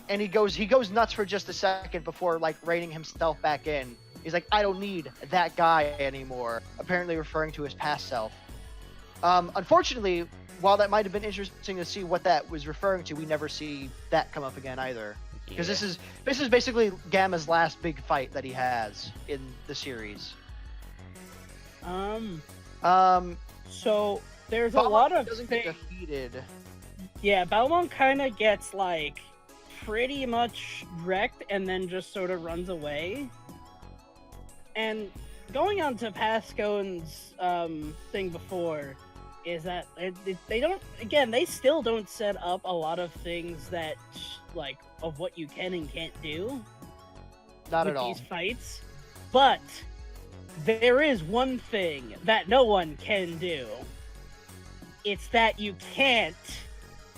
S3: And he goes nuts for just a second before like reining himself back in. He's like, I don't need that guy anymore, apparently referring to his past self. Unfortunately, while that might have been interesting to see what that was referring to, we never see that come up again either. Because this is basically Gamma's last big fight that he has in the series.
S2: So there's a lot of
S3: doesn't get defeated.
S2: Yeah, Balmonk kind of gets like pretty much wrecked and then just sort of runs away. And going on to Pascone's thing before is that they still don't set up a lot of things that like of what you can and can't do.
S3: Not at all.
S2: These fights, but there is one thing that no one can do. It's that you can't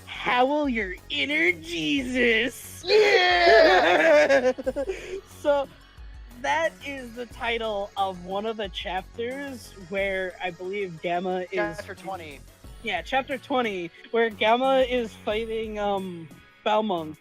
S2: howl your inner Jesus.
S3: Yeah!
S2: So that is the title of one of the chapters where I believe Gamma is
S3: Chapter 20.
S2: Yeah, chapter 20, where Gamma is fighting Balmonk.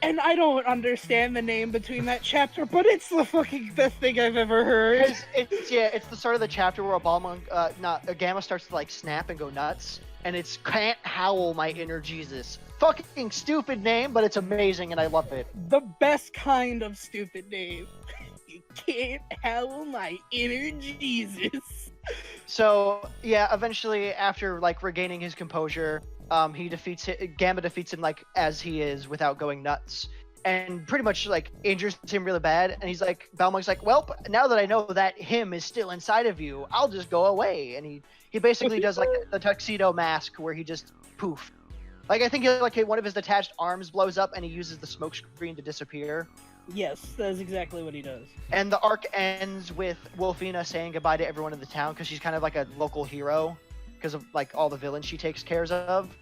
S2: And I don't understand the name between that chapter, but it's the fucking best thing I've ever heard.
S3: It's the start of the chapter where Gamma starts to like snap and go nuts, and it's Can't Howl My Inner Jesus. Fucking stupid name, but it's amazing and I love it.
S2: The best kind of stupid name. You can't howl my inner Jesus.
S3: So yeah, eventually after like regaining his composure, Gamma defeats him like as he is without going nuts, and pretty much like injures him really bad. And he's like, Balmung's like, well, now that I know that him is still inside of you, I'll just go away. And he basically does like the tuxedo mask where he just poof. Like I think like one of his detached arms blows up and he uses the smoke screen to disappear.
S2: Yes, that is exactly what he does.
S3: And the arc ends with Wolfina saying goodbye to everyone in the town because she's kind of like a local hero because of like all the villains she takes care of.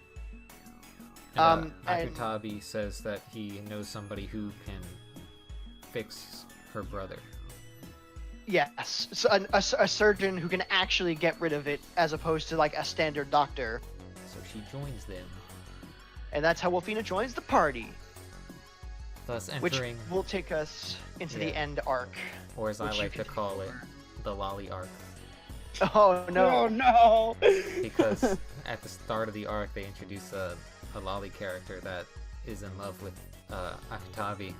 S1: And Akutabi says that he knows somebody who can fix her brother.
S3: Yes, so a surgeon who can actually get rid of it as opposed to like a standard doctor.
S1: So she joins them.
S3: And that's how Wolfina joins the party.
S1: Thus entering...
S3: Which will take us into the end arc.
S1: Or as I like to call it, the lolly arc.
S3: Oh no.
S2: Oh no!
S1: Because at the start of the arc, they introduce a lolly character that is in love with Akutabi.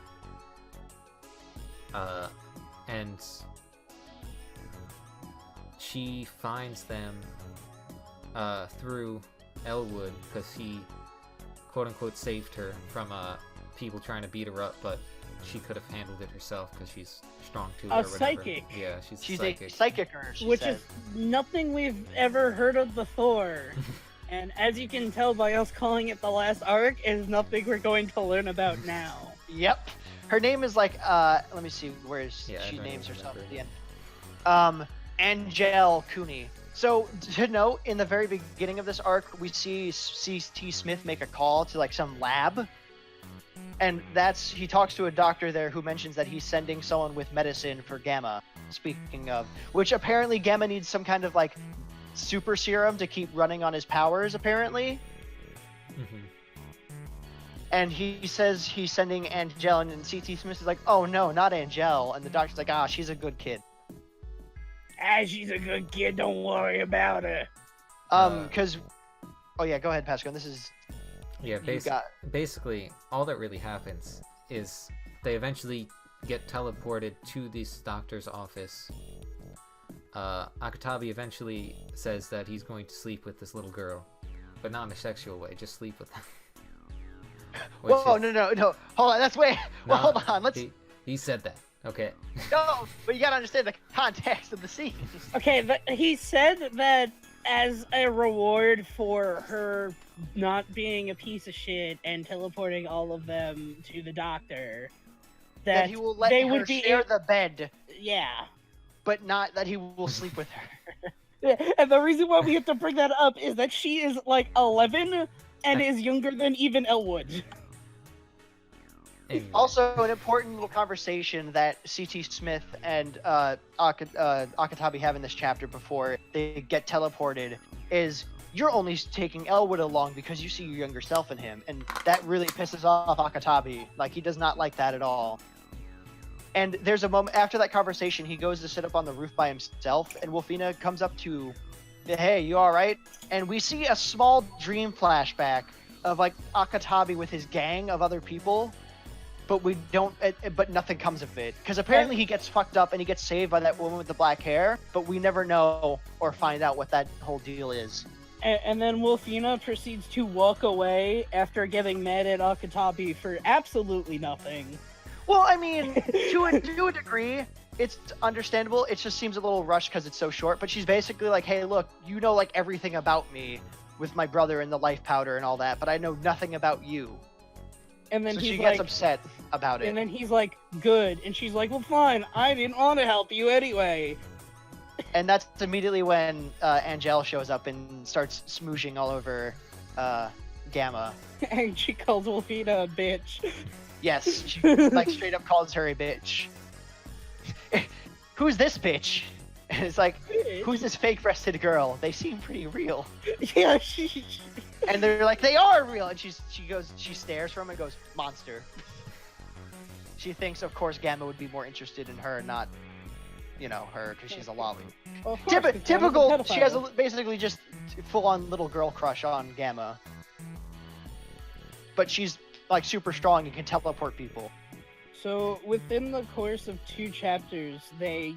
S1: And she finds them through Elwood because he quote-unquote saved her from people trying to beat her up, but she could have handled it herself because she's strong too.
S2: A psychic.
S1: Yeah, she's
S3: a psychicer.
S2: Which is nothing we've ever heard of before. And as you can tell by us calling it the last arc, is nothing we're going to learn about now.
S3: Yep. Her name is like, let me see, she names herself at the end. Angel Cooney. So, to note, in the very beginning of this arc, we see C.T. Smith make a call to like some lab. And he talks to a doctor there who mentions that he's sending someone with medicine for Gamma, speaking of, which apparently Gamma needs some kind of like super serum to keep running on his powers, apparently.
S1: Mm-hmm.
S3: And he says he's sending Angel, and C.T. Smith is like, oh no, not Angel. And the doctor's like, she's a good kid.
S2: She's a good kid, don't worry about her.
S3: Because... oh yeah, go ahead, Pascal. This is...
S1: yeah, basically, all that really happens is they eventually get teleported to this doctor's office. Akutabi eventually says that he's going to sleep with this little girl, but not in a sexual way, just sleep with them.
S3: Whoa, no. Hold on, that's way... well, hold on,
S1: He said that, okay.
S3: No, but you gotta understand the context of the scene.
S2: Okay, he said that as a reward for her not being a piece of shit and teleporting all of them to the doctor, that
S3: he will let
S2: they
S3: her
S2: would be
S3: share the bed.
S2: Yeah.
S3: But not that he will sleep with her.
S2: And the reason why we have to bring that up is that she is like 11 and is younger than even Elwood.
S1: Anyway.
S3: Also, an important little conversation that C.T. Smith and Akutabi have in this chapter before they get teleported is, you're only taking Elwood along because you see your younger self in him, and that really pisses off Akutabi. Like, he does not like that at all. And there's a moment after that conversation, he goes to sit up on the roof by himself, and Wolfina comes up to, hey, you all right? And we see a small dream flashback of like Akutabi with his gang of other people, but we don't. But nothing comes of it because apparently he gets fucked up and he gets saved by that woman with the black hair, but we never know or find out what that whole deal is.
S2: And then Wolfina proceeds to walk away after getting mad at Akutabi for absolutely nothing.
S3: Well, I mean, to a degree, it's understandable. It just seems a little rushed because it's so short. But she's basically like, hey, look, you know like everything about me with my brother and the life powder and all that, but I know nothing about you.
S2: And then
S3: so
S2: she
S3: gets upset about it.
S2: And then he's like, good. And she's like, well, fine. I didn't want to help you anyway.
S3: And that's immediately when Angel shows up and starts smooshing all over Gamma.
S2: And she calls Wolfina a bitch.
S3: Yes, she like straight up calls her a bitch. Who's this bitch? And it's like, who's this fake-breasted girl? They seem pretty real.
S2: Yeah,
S3: And they're like, they are real. And she stares from him and goes, monster. She thinks, of course, Gamma would be more interested in her, not her because she's a lolly.
S2: Well, of course, 'cause Gamma's a
S3: Typical. She has
S2: pedophile.
S3: basically just full-on little girl crush on Gamma, but she's like super strong and can teleport people.
S2: So within the course of 2 chapters, they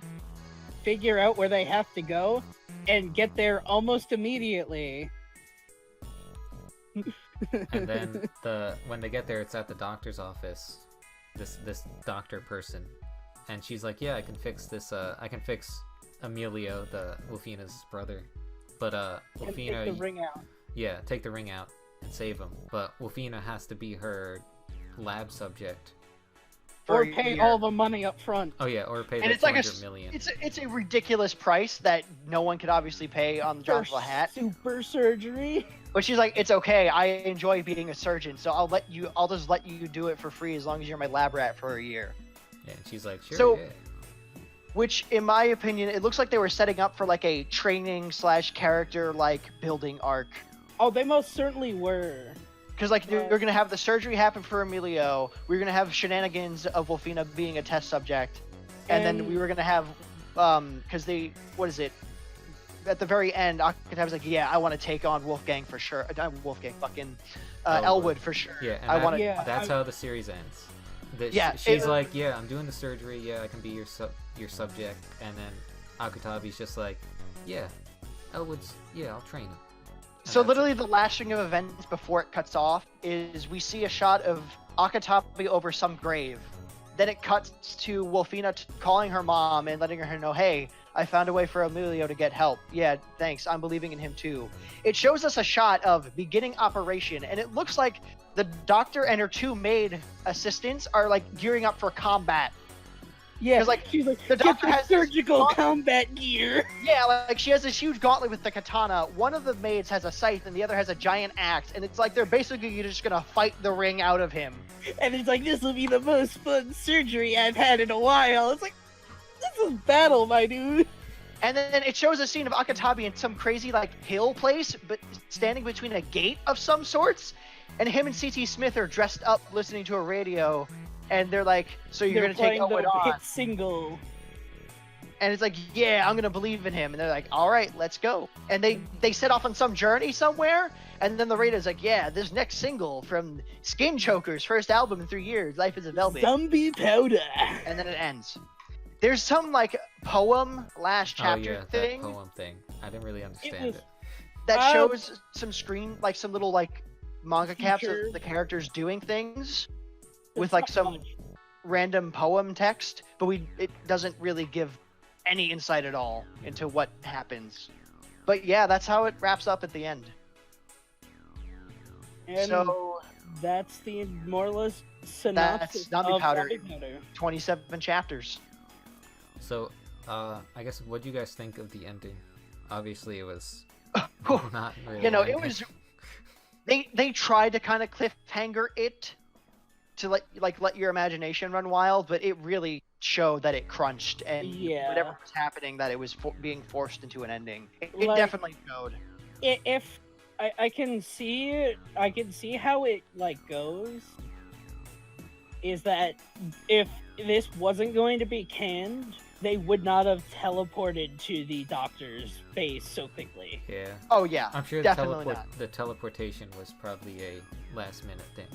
S2: figure out where they have to go and get there almost immediately.
S1: And then when they get there, it's at the doctor's office. This doctor person, and she's like, "Yeah, I can fix this. I can fix Emilio, the Wolfina's brother, but
S2: And
S1: Wolfina,
S2: take the ring out.
S1: yeah, take the ring out and save him. But Wolfina has to be her lab subject.
S3: For
S2: Or
S3: a
S2: pay
S3: year.
S2: all the money up front.
S1: Oh yeah, or pay
S3: And
S1: the
S3: it's like
S1: 200 million.
S3: it's a ridiculous price that no one could obviously pay on the drop of a hat.
S2: Super surgery.
S3: But she's like, it's okay. I enjoy being a surgeon, so I'll just let you do it for free as long as you're my lab rat for a year.
S1: Yeah, and she's like, "Sure,
S3: So-
S1: yeah."
S3: Which, in my opinion, it looks like they were setting up for like a training / character like building arc.
S2: Oh, they most certainly were.
S3: Because like you're gonna have the surgery happen for Emilio. We're gonna have shenanigans of Wolfina being a test subject, and then we were gonna have because what is it? At the very end, Octav's like, yeah, I want to take on Wolfgang for sure. Not Wolfgang, fucking Elwood for sure.
S1: Yeah, and
S3: I want to.
S2: Yeah.
S1: that's how the series ends.
S3: Yeah,
S1: She's like, "Yeah, I'm doing the surgery. Yeah, I can be your subject." And then Akutabi's just like, "Yeah, Elwood's. Yeah, I'll train him." And
S3: So
S1: that's
S3: literally,
S1: it.
S3: the last string of events before it cuts off is we see a shot of Akutabi over some grave. Then it cuts to Wolfina calling her mom and letting her know, "Hey, I found a way for Emilio to get help. Yeah, thanks. I'm believing in him too." It shows us a shot of beginning operation, and it looks like the doctor and her 2 maid assistants are like gearing up for combat.
S2: Yeah,
S3: 'Cause, like,
S2: she's like,
S3: the
S2: get
S3: doctor
S2: your
S3: has this
S2: surgical
S3: gauntlet-
S2: combat gear.
S3: Yeah, like she has this huge gauntlet with the katana. One of the maids has a scythe, and the other has a giant axe. And it's like they're basically just gonna fight the ring out of him.
S2: And it's like, this will be the most fun surgery I've had in a while. It's like, this is battle, my dude.
S3: And then it shows a scene of Akutabi in some crazy like hill place, but standing between a gate of some sorts. And him and CT Smith are dressed up, listening to a radio, and they're like, "So you're
S2: They're
S3: gonna take
S2: playing
S3: Elwood
S2: the
S3: on?"
S2: hit single.
S3: And it's like, "Yeah, I'm gonna believe in him." And they're like, "All right, let's go." And they set off on some journey somewhere. And then the radio's like, "Yeah, this next single from Skin Choker's first album in 3 years, Life is a Velvet."
S2: Zombie powder.
S3: And then it ends. There's some like poem last chapter
S1: oh yeah,
S3: thing
S1: that poem thing. I didn't really understand
S2: was-
S1: it.
S3: that shows some some little like manga caps of
S2: Features.
S3: the characters doing things with
S2: It's
S3: like
S2: not
S3: some
S2: much.
S3: random poem text, but it doesn't really give any insight at all into what happens. But yeah, that's how it wraps up at the end.
S2: And
S3: So
S2: that's the more or less synopsis
S3: Zombie
S2: of
S3: Powder.
S2: Zombie Powder.
S3: 27 chapters.
S1: So, I guess what do you guys think of the ending? Obviously, it was
S3: Whew.
S1: not really.
S3: You know, it
S1: ending.
S3: was. They tried to kind of cliffhanger it to let your imagination run wild, but it really showed that it crunched and
S2: Yeah.
S3: whatever was happening, that it was being forced into an ending. It
S2: Like-
S3: definitely showed.
S2: If I can see how it like goes, is that if this wasn't going to be canned, they would not have teleported to the doctor's base so quickly.
S1: Yeah,
S3: Oh yeah,
S1: I'm sure
S3: definitely
S1: the teleportation was probably a last minute thing.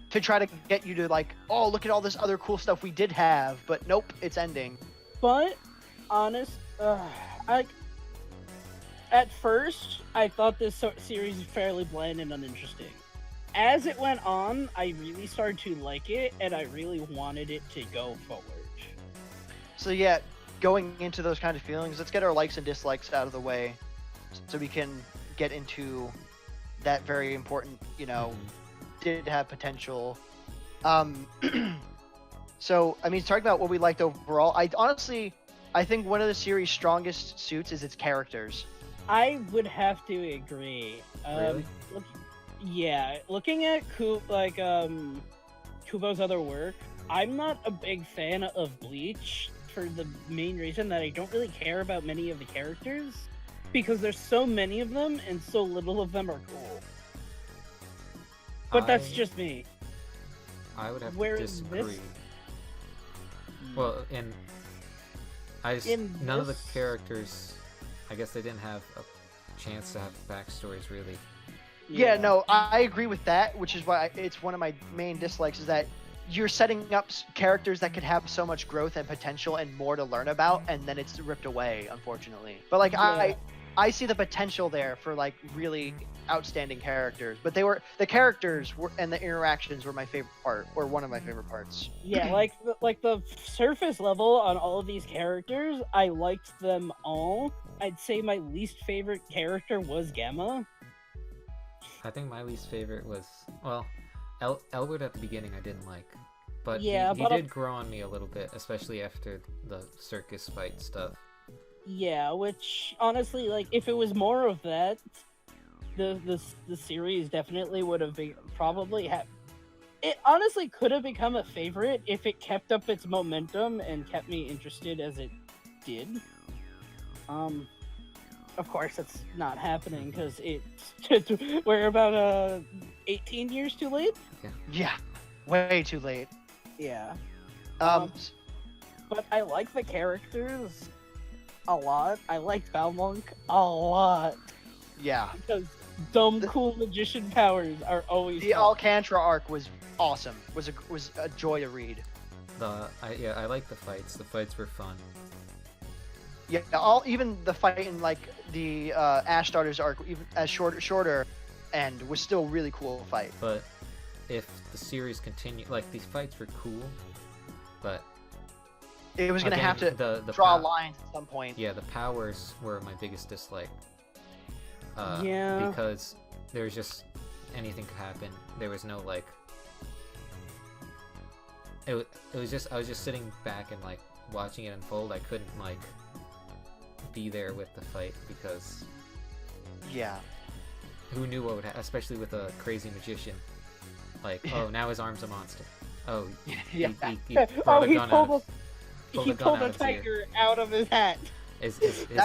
S3: to try to get you to like, oh, look at all this other cool stuff we did have, but nope, it's ending.
S2: But at first I thought this series was fairly bland and uninteresting. As it went on, I really started to like it, and I really wanted it to go forward.
S3: So yeah, going into those kind of feelings, let's get our likes and dislikes out of the way, so we can get into that very important, did have potential. So I mean, talking about what we liked overall, I think one of the series' strongest suits is its characters.
S2: I would have to agree.
S1: Really?
S2: Looking at Kubo's other work, I'm not a big fan of Bleach for the main reason that I don't really care about many of the characters, because there's so many of them and so little of them are cool. But that's just me.
S1: I would have
S2: Where
S1: to
S2: is
S1: disagree.
S2: this-
S1: Well, in None of the characters, I guess they didn't have a chance to have backstories really.
S3: Yeah, no, I agree with that, which is why it's one of my main dislikes is that you're setting up characters that could have so much growth and potential and more to learn about, and then it's ripped away, unfortunately. But like I see the potential there for like really outstanding characters. But the characters and the interactions were my favorite part, or one of my favorite parts.
S2: Yeah, like the surface level on all of these characters, I liked them all. I'd say my least favorite character was Gamma.
S1: I think my least favorite was, well, Elwood at the beginning I didn't like, but he did grow on me a little bit, especially after the circus fight stuff.
S2: Yeah, which honestly, like, if it was more of that, the series definitely would have been it honestly could have become a favorite if it kept up its momentum and kept me interested as it did. Of course, that's not happening because we're about 18 years too late.
S3: Yeah, way too late.
S2: Yeah. But I like the characters a lot. I liked Balmonk a lot.
S3: Yeah.
S2: Because cool magician powers are always
S3: the
S2: fun.
S3: Alcanta arc was awesome. Was a joy to read.
S1: I like the fights. The fights were fun.
S3: Yeah, even the fight in like the Ash Starters arc, even as shorter, and was still really cool fight.
S1: But if the series continued, like these fights were cool, but
S3: it was gonna have to draw lines at some point.
S1: Yeah, the powers were my biggest dislike.
S2: Yeah.
S1: Because there was just anything could happen. There was no like. It was just I was just sitting back and like watching it unfold. I couldn't like be there with the fight because.
S3: Yeah.
S1: Who knew what would happen, especially with a crazy magician. Like, oh, now his arm's a monster. Oh,
S2: yeah.
S1: He brought a gun out.
S2: He pulled a tiger out of his hat.
S1: His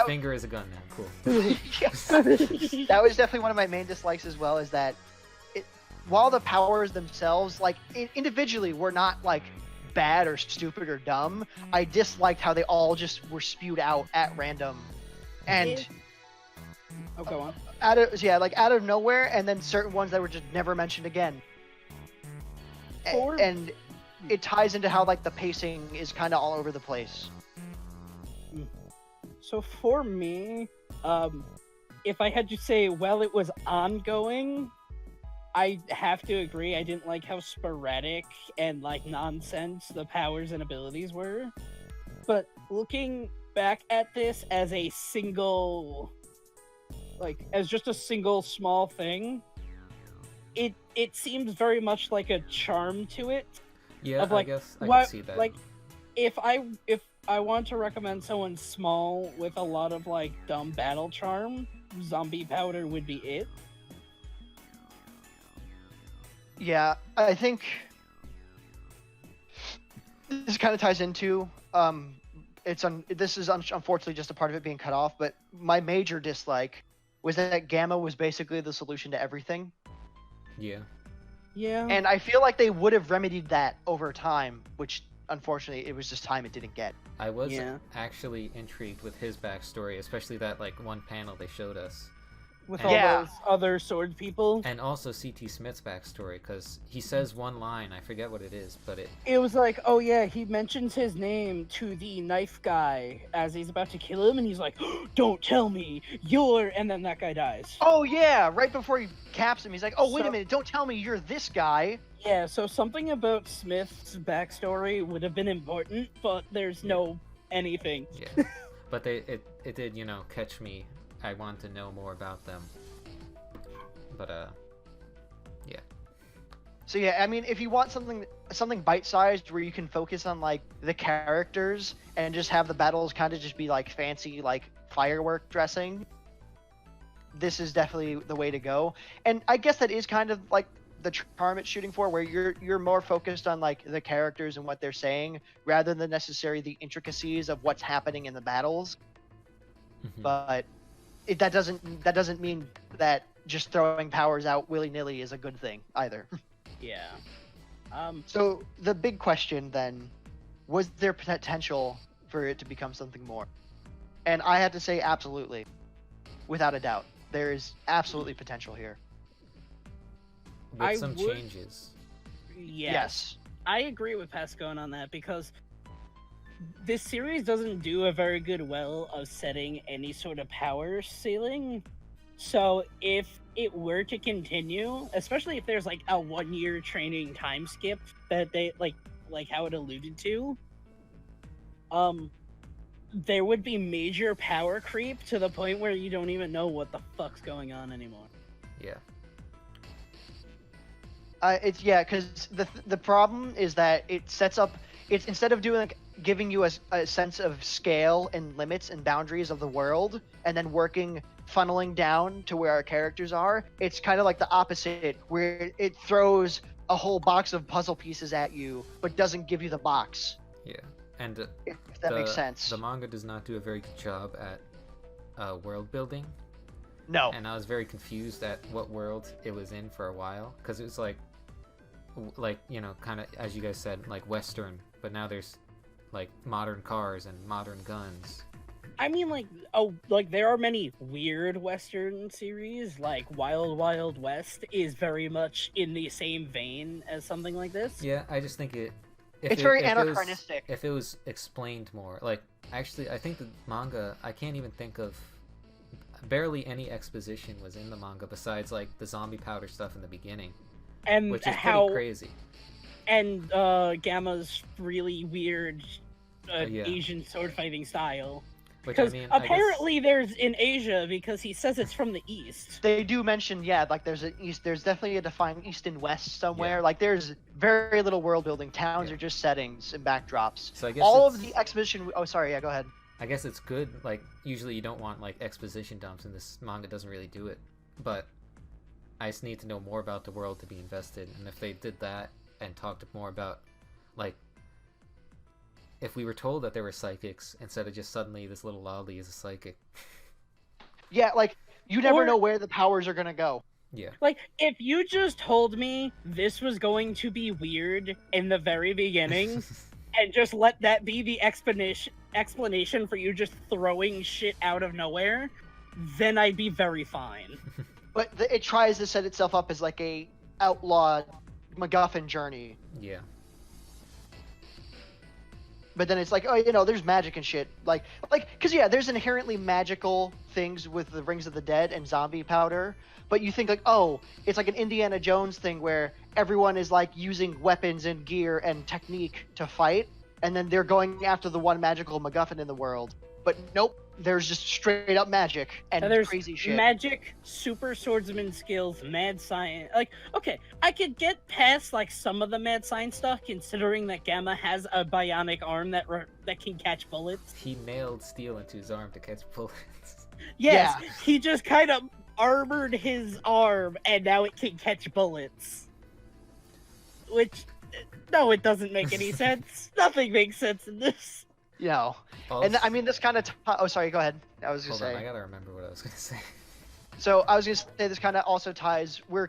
S1: finger is a gun now. Cool.
S3: That was definitely one of my main dislikes as well. Is that while the powers themselves, like individually, were not like bad or stupid or dumb, I disliked how they all just were spewed out at random, and
S2: go on.
S3: Out of nowhere, and then certain ones that were just never mentioned again. And it ties into how like the pacing is kind of all over the place.
S2: So for me, if I had to say, well, it was ongoing, I have to agree. I didn't like how sporadic and like nonsense the powers and abilities were. But looking back at this as a single, like as just a single small thing, it seems very much like a charm to it.
S1: Yeah,
S2: of, like,
S1: I guess I can see that.
S2: Like, if I want to recommend someone small with a lot of like dumb battle charm, Zombie Powder would be it.
S3: Yeah, I think this kind of ties into this is unfortunately just a part of it being cut off, but my major dislike was that Gamma was basically the solution to everything.
S1: Yeah.
S2: Yeah.
S3: And I feel like they would have remedied that over time, which unfortunately it was just time it didn't get.
S1: I was actually intrigued with his backstory, especially that like one panel they showed us.
S2: With all those other sword people.
S1: And also C.T. Smith's backstory, because he says one line, I forget what it is, but
S2: it was like, oh yeah, he mentions his name to the knife guy as he's about to kill him, and he's like, oh, don't tell me, and then that guy dies.
S3: Oh yeah, right before he caps him, he's like, oh wait a minute, don't tell me you're this guy.
S2: Yeah, so something about Smith's backstory would have been important, but there's no anything.
S1: Yeah, but it did, catch me. I want to know more about them. But yeah.
S3: So yeah, I mean, if you want something bite-sized where you can focus on like the characters and just have the battles kind of just be like fancy like firework dressing, this is definitely the way to go. And I guess that is kind of like the charm it's shooting for, where you're more focused on like the characters and what they're saying rather than necessarily the intricacies of what's happening in the battles.
S1: Mm-hmm.
S3: But that doesn't mean that just throwing powers out willy-nilly is a good thing either.
S2: Yeah.
S3: So the big question then, was there potential for it to become something more. And I had to say absolutely, without a doubt. There is absolutely potential here.
S1: With some changes.
S2: Yes. I agree with Pascone on that, because this series doesn't do a very good well of setting any sort of power ceiling. So if it were to continue, especially if there's like a 1-year training time skip that they like how it alluded to, there would be major power creep to the point where you don't even know what the fuck's going on anymore.
S1: Yeah.
S3: Because the problem is that it sets up. It's instead of doing giving you a sense of scale and limits and boundaries of the world, and then funneling down to where our characters are. It's kind of like the opposite, where it throws a whole box of puzzle pieces at you, but doesn't give you the box.
S1: Yeah, and
S3: if that makes sense.
S1: The manga does not do a very good job at world building.
S3: No.
S1: And I was very confused at what world it was in for a while, because it was like kind of, as you guys said, like Western, but now there's like modern cars and modern guns.
S2: I mean, there are many weird Western series, like Wild Wild West is very much in the same vein as something like this.
S1: Yeah, I just think
S3: it's very anachronistic.
S1: If it was explained more, like, actually, I think the manga, I can't even think of, barely any exposition was in the manga besides like the zombie powder stuff in the beginning,
S2: and
S1: which is pretty crazy.
S2: And Gamma's really weird Asian sword fighting style. Because apparently there's in Asia, because he says it's from the east.
S3: They do mention, like there's an east. There's definitely a defined east and west somewhere. Yeah. Like there's very little world building. Towns are just settings and backdrops.
S1: So I guess
S3: all of the exposition. Oh, sorry. Yeah, go ahead.
S1: I guess it's good. Like usually you don't want like exposition dumps, and this manga doesn't really do it. But I just need to know more about the world to be invested. And if they did that and talked more about, like, if we were told that there were psychics instead of just suddenly this little lolly is a psychic.
S3: Yeah, like, you never know where the powers are gonna go.
S1: Yeah.
S2: Like, if you just told me this was going to be weird in the very beginning, and just let that be the explanation for you just throwing shit out of nowhere, then I'd be very fine.
S3: But it tries to set itself up as, like, a outlaw MacGuffin journey.
S1: Yeah.
S3: But then it's like, oh, there's magic and shit. Like, because, there's inherently magical things with the Rings of the Dead and zombie powder. But you think, like, oh, it's like an Indiana Jones thing where everyone is, like, using weapons and gear and technique to fight. And then they're going after the one magical MacGuffin in the world. But nope, there's just straight up magic and
S2: there's
S3: crazy shit.
S2: Magic, super swordsman skills, mad science. Like, okay, I could get past like some of the mad science stuff, considering that Gamma has a bionic arm that can catch bullets.
S1: He nailed steel into his arm to catch bullets.
S2: Yes, yeah. He just kind of armored his arm, and now it can catch bullets. Which, no, it doesn't make any sense. Nothing makes sense in this. And I mean, this kind of. Oh, sorry. Go ahead. I was gonna say.
S1: I gotta remember what I was gonna say.
S3: So I was gonna say this kind of also ties. We've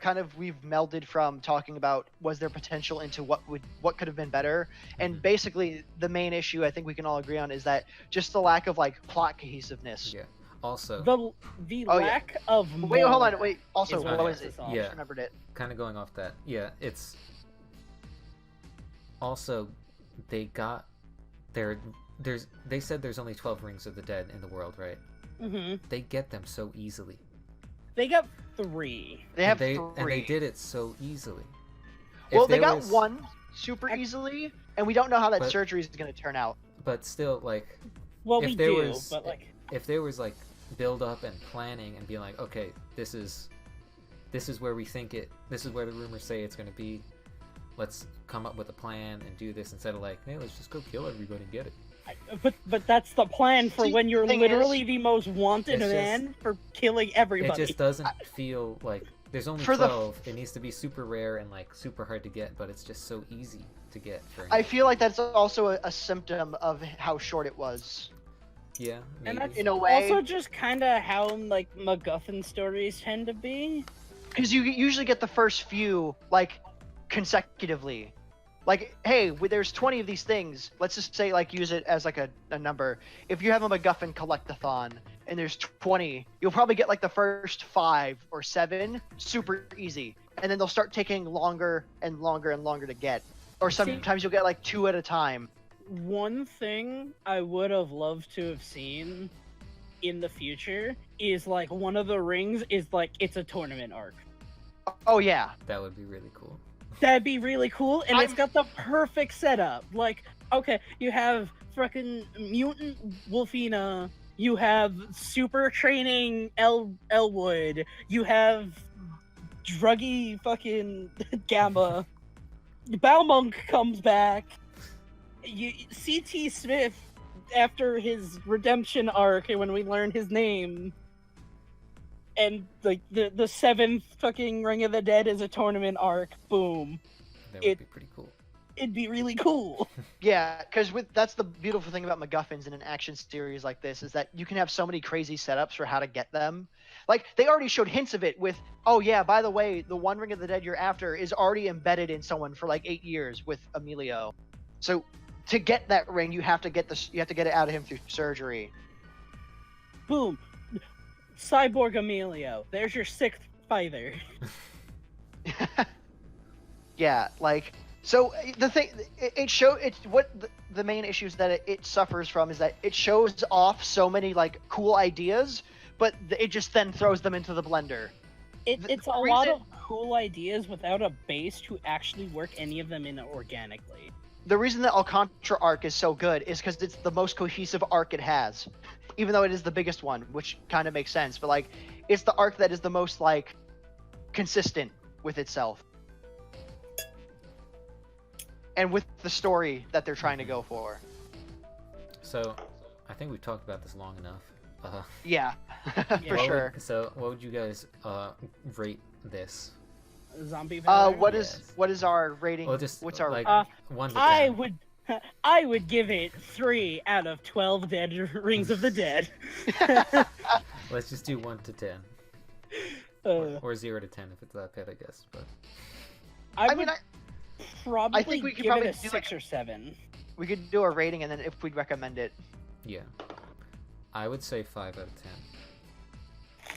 S3: melded from talking about was there potential into what could have been better, and basically the main issue I think we can all agree on is that just the lack of like plot cohesiveness.
S1: Yeah. Also.
S2: The lack of.
S3: Wait, hold on. Wait. Also, what was it?
S1: Yeah.
S3: I just remembered it.
S1: Kind of going off that. Yeah. It's. Also, they got they said there's only 12 Rings of the Dead in the world, right?
S2: Mm-hmm.
S1: They get them so easily.
S2: They got 3.
S3: They have 3.
S1: And they did it so easily.
S3: Well, they got 1 super easily, and we don't know how that surgery is going to turn out.
S1: But still, like...
S2: Well, we do, but like...
S1: If there was, like, build-up and planning and being like, okay, this is where we think it... This is where the rumors say it's going to be. Let's come up with a plan and do this instead of like, hey, let's just go kill everybody and get it.
S2: But that's the plan for when you're literally the most wanted man for killing everybody.
S1: It just doesn't feel like there's only 12. It needs to be super rare and like super hard to get, but it's just so easy to get.
S3: I feel like that's also a symptom of how short it was.
S1: Yeah, maybe.
S2: And that's
S3: in a way
S2: also just kind of how like MacGuffin stories tend to be.
S3: Because you usually get the first few like consecutively. Like, hey, there's 20 of these things. Let's just say, like, use it as like a number. If you have a MacGuffin collectathon and there's 20, you'll probably get like the first 5 or 7 super easy, and then they'll start taking longer and longer and longer to get. Or sometimes you'll get like 2 at a time.
S2: One thing I would have loved to have seen in the future is like one of the rings is like it's a tournament arc.
S3: Oh yeah,
S1: That would be really cool.
S2: That'd be really cool, and it's got the perfect setup. Like, okay, you have fucking mutant Wolfina, you have super training Elwood, you have druggy fucking Gamma, Balmonk comes back, CT Smith after his redemption arc when we learn his name. And like the 7th fucking Ring of the Dead is a tournament arc. Boom.
S1: That would be pretty cool.
S2: It'd be really cool.
S3: yeah, because that's the beautiful thing about MacGuffins in an action series like this is that you can have so many crazy setups for how to get them. Like they already showed hints of it with, oh yeah, by the way, the one Ring of the Dead you're after is already embedded in someone for like 8 years with Emilio. So to get that ring, you have to get it out of him through surgery.
S2: Boom. Cyborg Emilio. There's your 6th fighter.
S3: Yeah, like so the thing the main issues that it suffers from is that it shows off so many like cool ideas, but it just then throws them into the blender.
S2: It's a lot of cool ideas without a base to actually work any of them in organically.
S3: The reason the Alcanta arc is so good is because it's the most cohesive arc it has. Even though it is the biggest one, which kind of makes sense, but like it's the arc that is the most like consistent with itself and with the story that they're trying to go for.
S1: So I think we've talked about this long enough.
S3: Yeah, for sure.
S1: So what would you guys rate this?
S2: Zombie Valor?
S3: What is our rating?
S1: Well, just
S3: what's our
S1: like 1 to 10.
S2: I would give it 3 out of 12 dead Rings of the Dead.
S1: Let's just do 1 to 10. Or 0 to 10 if it's that bad, I guess. But
S2: I think we could give
S3: probably
S2: it a 6 or 7.
S3: We could do a rating and then if we'd recommend it.
S1: yeah, I would say 5 out of 10.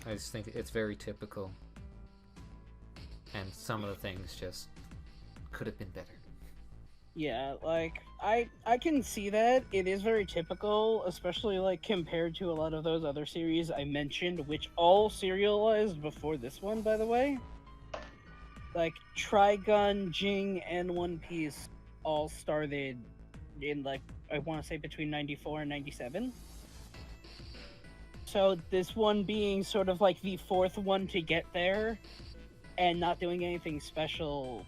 S1: I just think it's very typical, and some of the things just could have been better.
S2: Yeah, like I can see that. It is very typical, especially like compared to a lot of those other series I mentioned, which all serialized before this one, by the way. Like Trigun, Jing, and One Piece all started in like I want to say between 94 and 97. So this one being sort of like the 4th one to get there and not doing anything special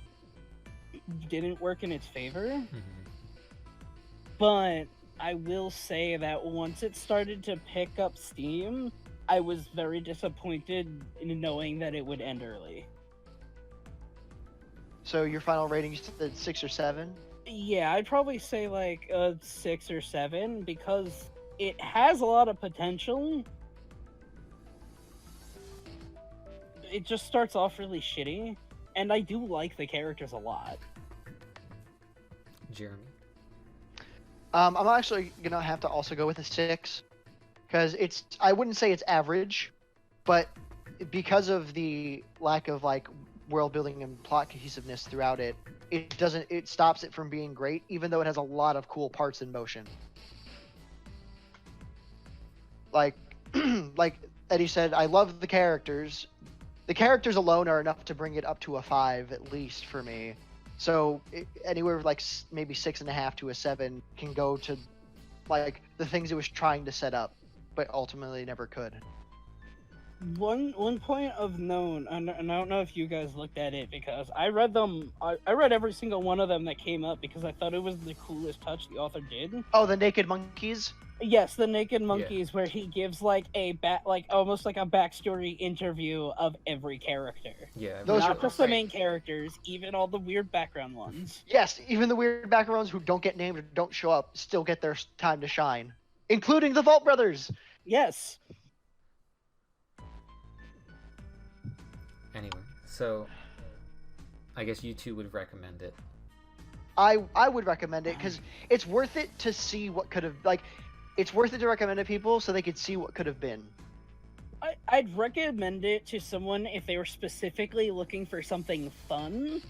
S2: didn't work in its favor.
S1: Mm-hmm.
S2: But I will say that once it started to pick up steam, I was very disappointed in knowing that it would end early.
S3: So your final rating is 6 or 7?
S2: Yeah, I'd probably say like a 6 or 7 because it has a lot of potential. It just starts off really shitty, and I do like the characters a lot.
S1: Jeremy?
S3: I'm actually gonna have to also go with a 6 because I wouldn't say it's average, but because of the lack of like world building and plot cohesiveness throughout it, it stops it from being great, even though it has a lot of cool parts in motion. Like like Eddie said, I love the characters. The characters alone are enough to bring it up to a 5 at least for me. So anywhere like maybe 6.5 to a 7 can go to like the things it was trying to set up, but ultimately never could.
S2: One point of note, and I don't know if you guys looked at it because I read them. I read every single one of them that came up because I thought it was the coolest touch the author did.
S3: Oh, the naked monkeys.
S2: Yes, the Naked Monkeys, where he gives like almost like a backstory interview of every character.
S1: Yeah,
S3: Those
S2: not
S3: are
S2: just the
S3: great.
S2: main characters, even all the weird background ones.
S3: Yes, even the weird backgrounds who don't get named or don't show up still get their time to shine, including the Vault Brothers.
S2: Yes.
S1: Anyway, so I guess you two would recommend it.
S3: I would recommend it because it's worth it to see what could have it's worth it to recommend it to people so they could see what could have been.
S2: I'd recommend it to someone if they were specifically looking for something fun,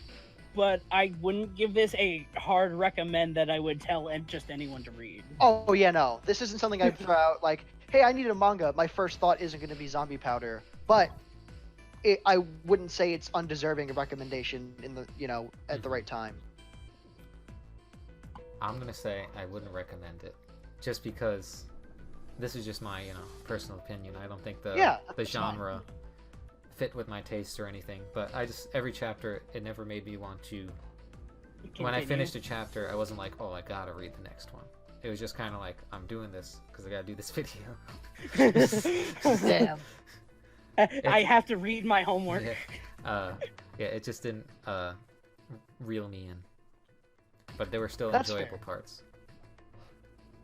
S2: but I wouldn't give this a hard recommend that I would tell just anyone to read.
S3: Oh yeah, no, this isn't something I'd throw out like, hey, I need a manga. My first thought isn't going to be Zombie Powder, but I wouldn't say it's undeserving of recommendation in the at the right time.
S1: I'm gonna say I wouldn't recommend it, just because this is just my personal opinion. I don't think the genre fit with my taste or anything. But every chapter it never made me want to.
S2: Continue.
S1: When I finished a chapter, I wasn't like, oh, I gotta read the next one. It was just kind of like, I'm doing this because I gotta do this video.
S3: Damn.
S2: I have to read my homework.
S1: It just didn't reel me in. But there were still
S3: That's
S1: enjoyable
S3: fair.
S1: parts.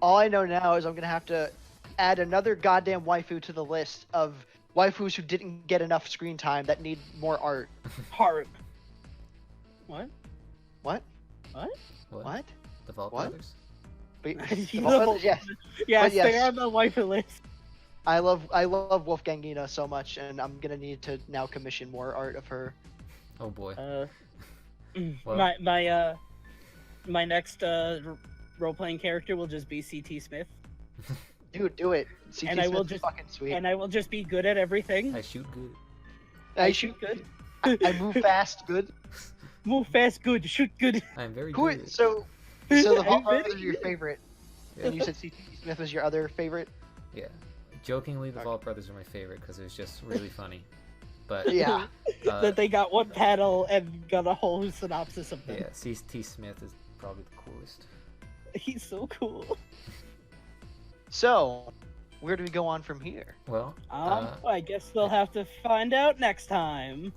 S3: All I know now is I'm gonna have to add another goddamn waifu to the list of waifus who didn't get enough screen time that need more art.
S2: Heart. What?
S3: What?
S2: What?
S3: What?
S1: The Vault
S3: What?
S1: Brothers?
S3: But,
S2: No.
S3: yes.
S2: Yes,
S3: But yes.
S2: they're on the waifu list.
S3: I love Wolfgang Gina so much, and I'm gonna need to now commission more art of her.
S1: Oh boy.
S2: Well, my next role-playing character will just be CT Smith,
S3: Dude, do it. CT
S2: And I will
S3: Smith's
S2: just-
S3: fucking sweet.
S2: and I will just be good at everything.
S1: I shoot good.
S3: I shoot
S2: good.
S3: I move fast. Good.
S2: Move fast, good. Shoot, good.
S1: I'm very
S3: Who?
S1: good.
S3: So the
S2: I'm
S3: Vault
S2: very
S3: Brothers are your
S2: good.
S3: favorite,
S1: Yeah.
S3: and you said CT Smith was your other favorite.
S1: Yeah. Jokingly, the
S3: Okay.
S1: Vault Brothers are my favorite because it was just really funny. But
S3: Yeah.
S2: That they got one panel and got a whole synopsis of them.
S1: yeah, CT Smith is probably the coolest.
S2: He's so cool.
S3: So, where do we go on from here?
S1: Well,
S2: I guess they'll have to find out next time.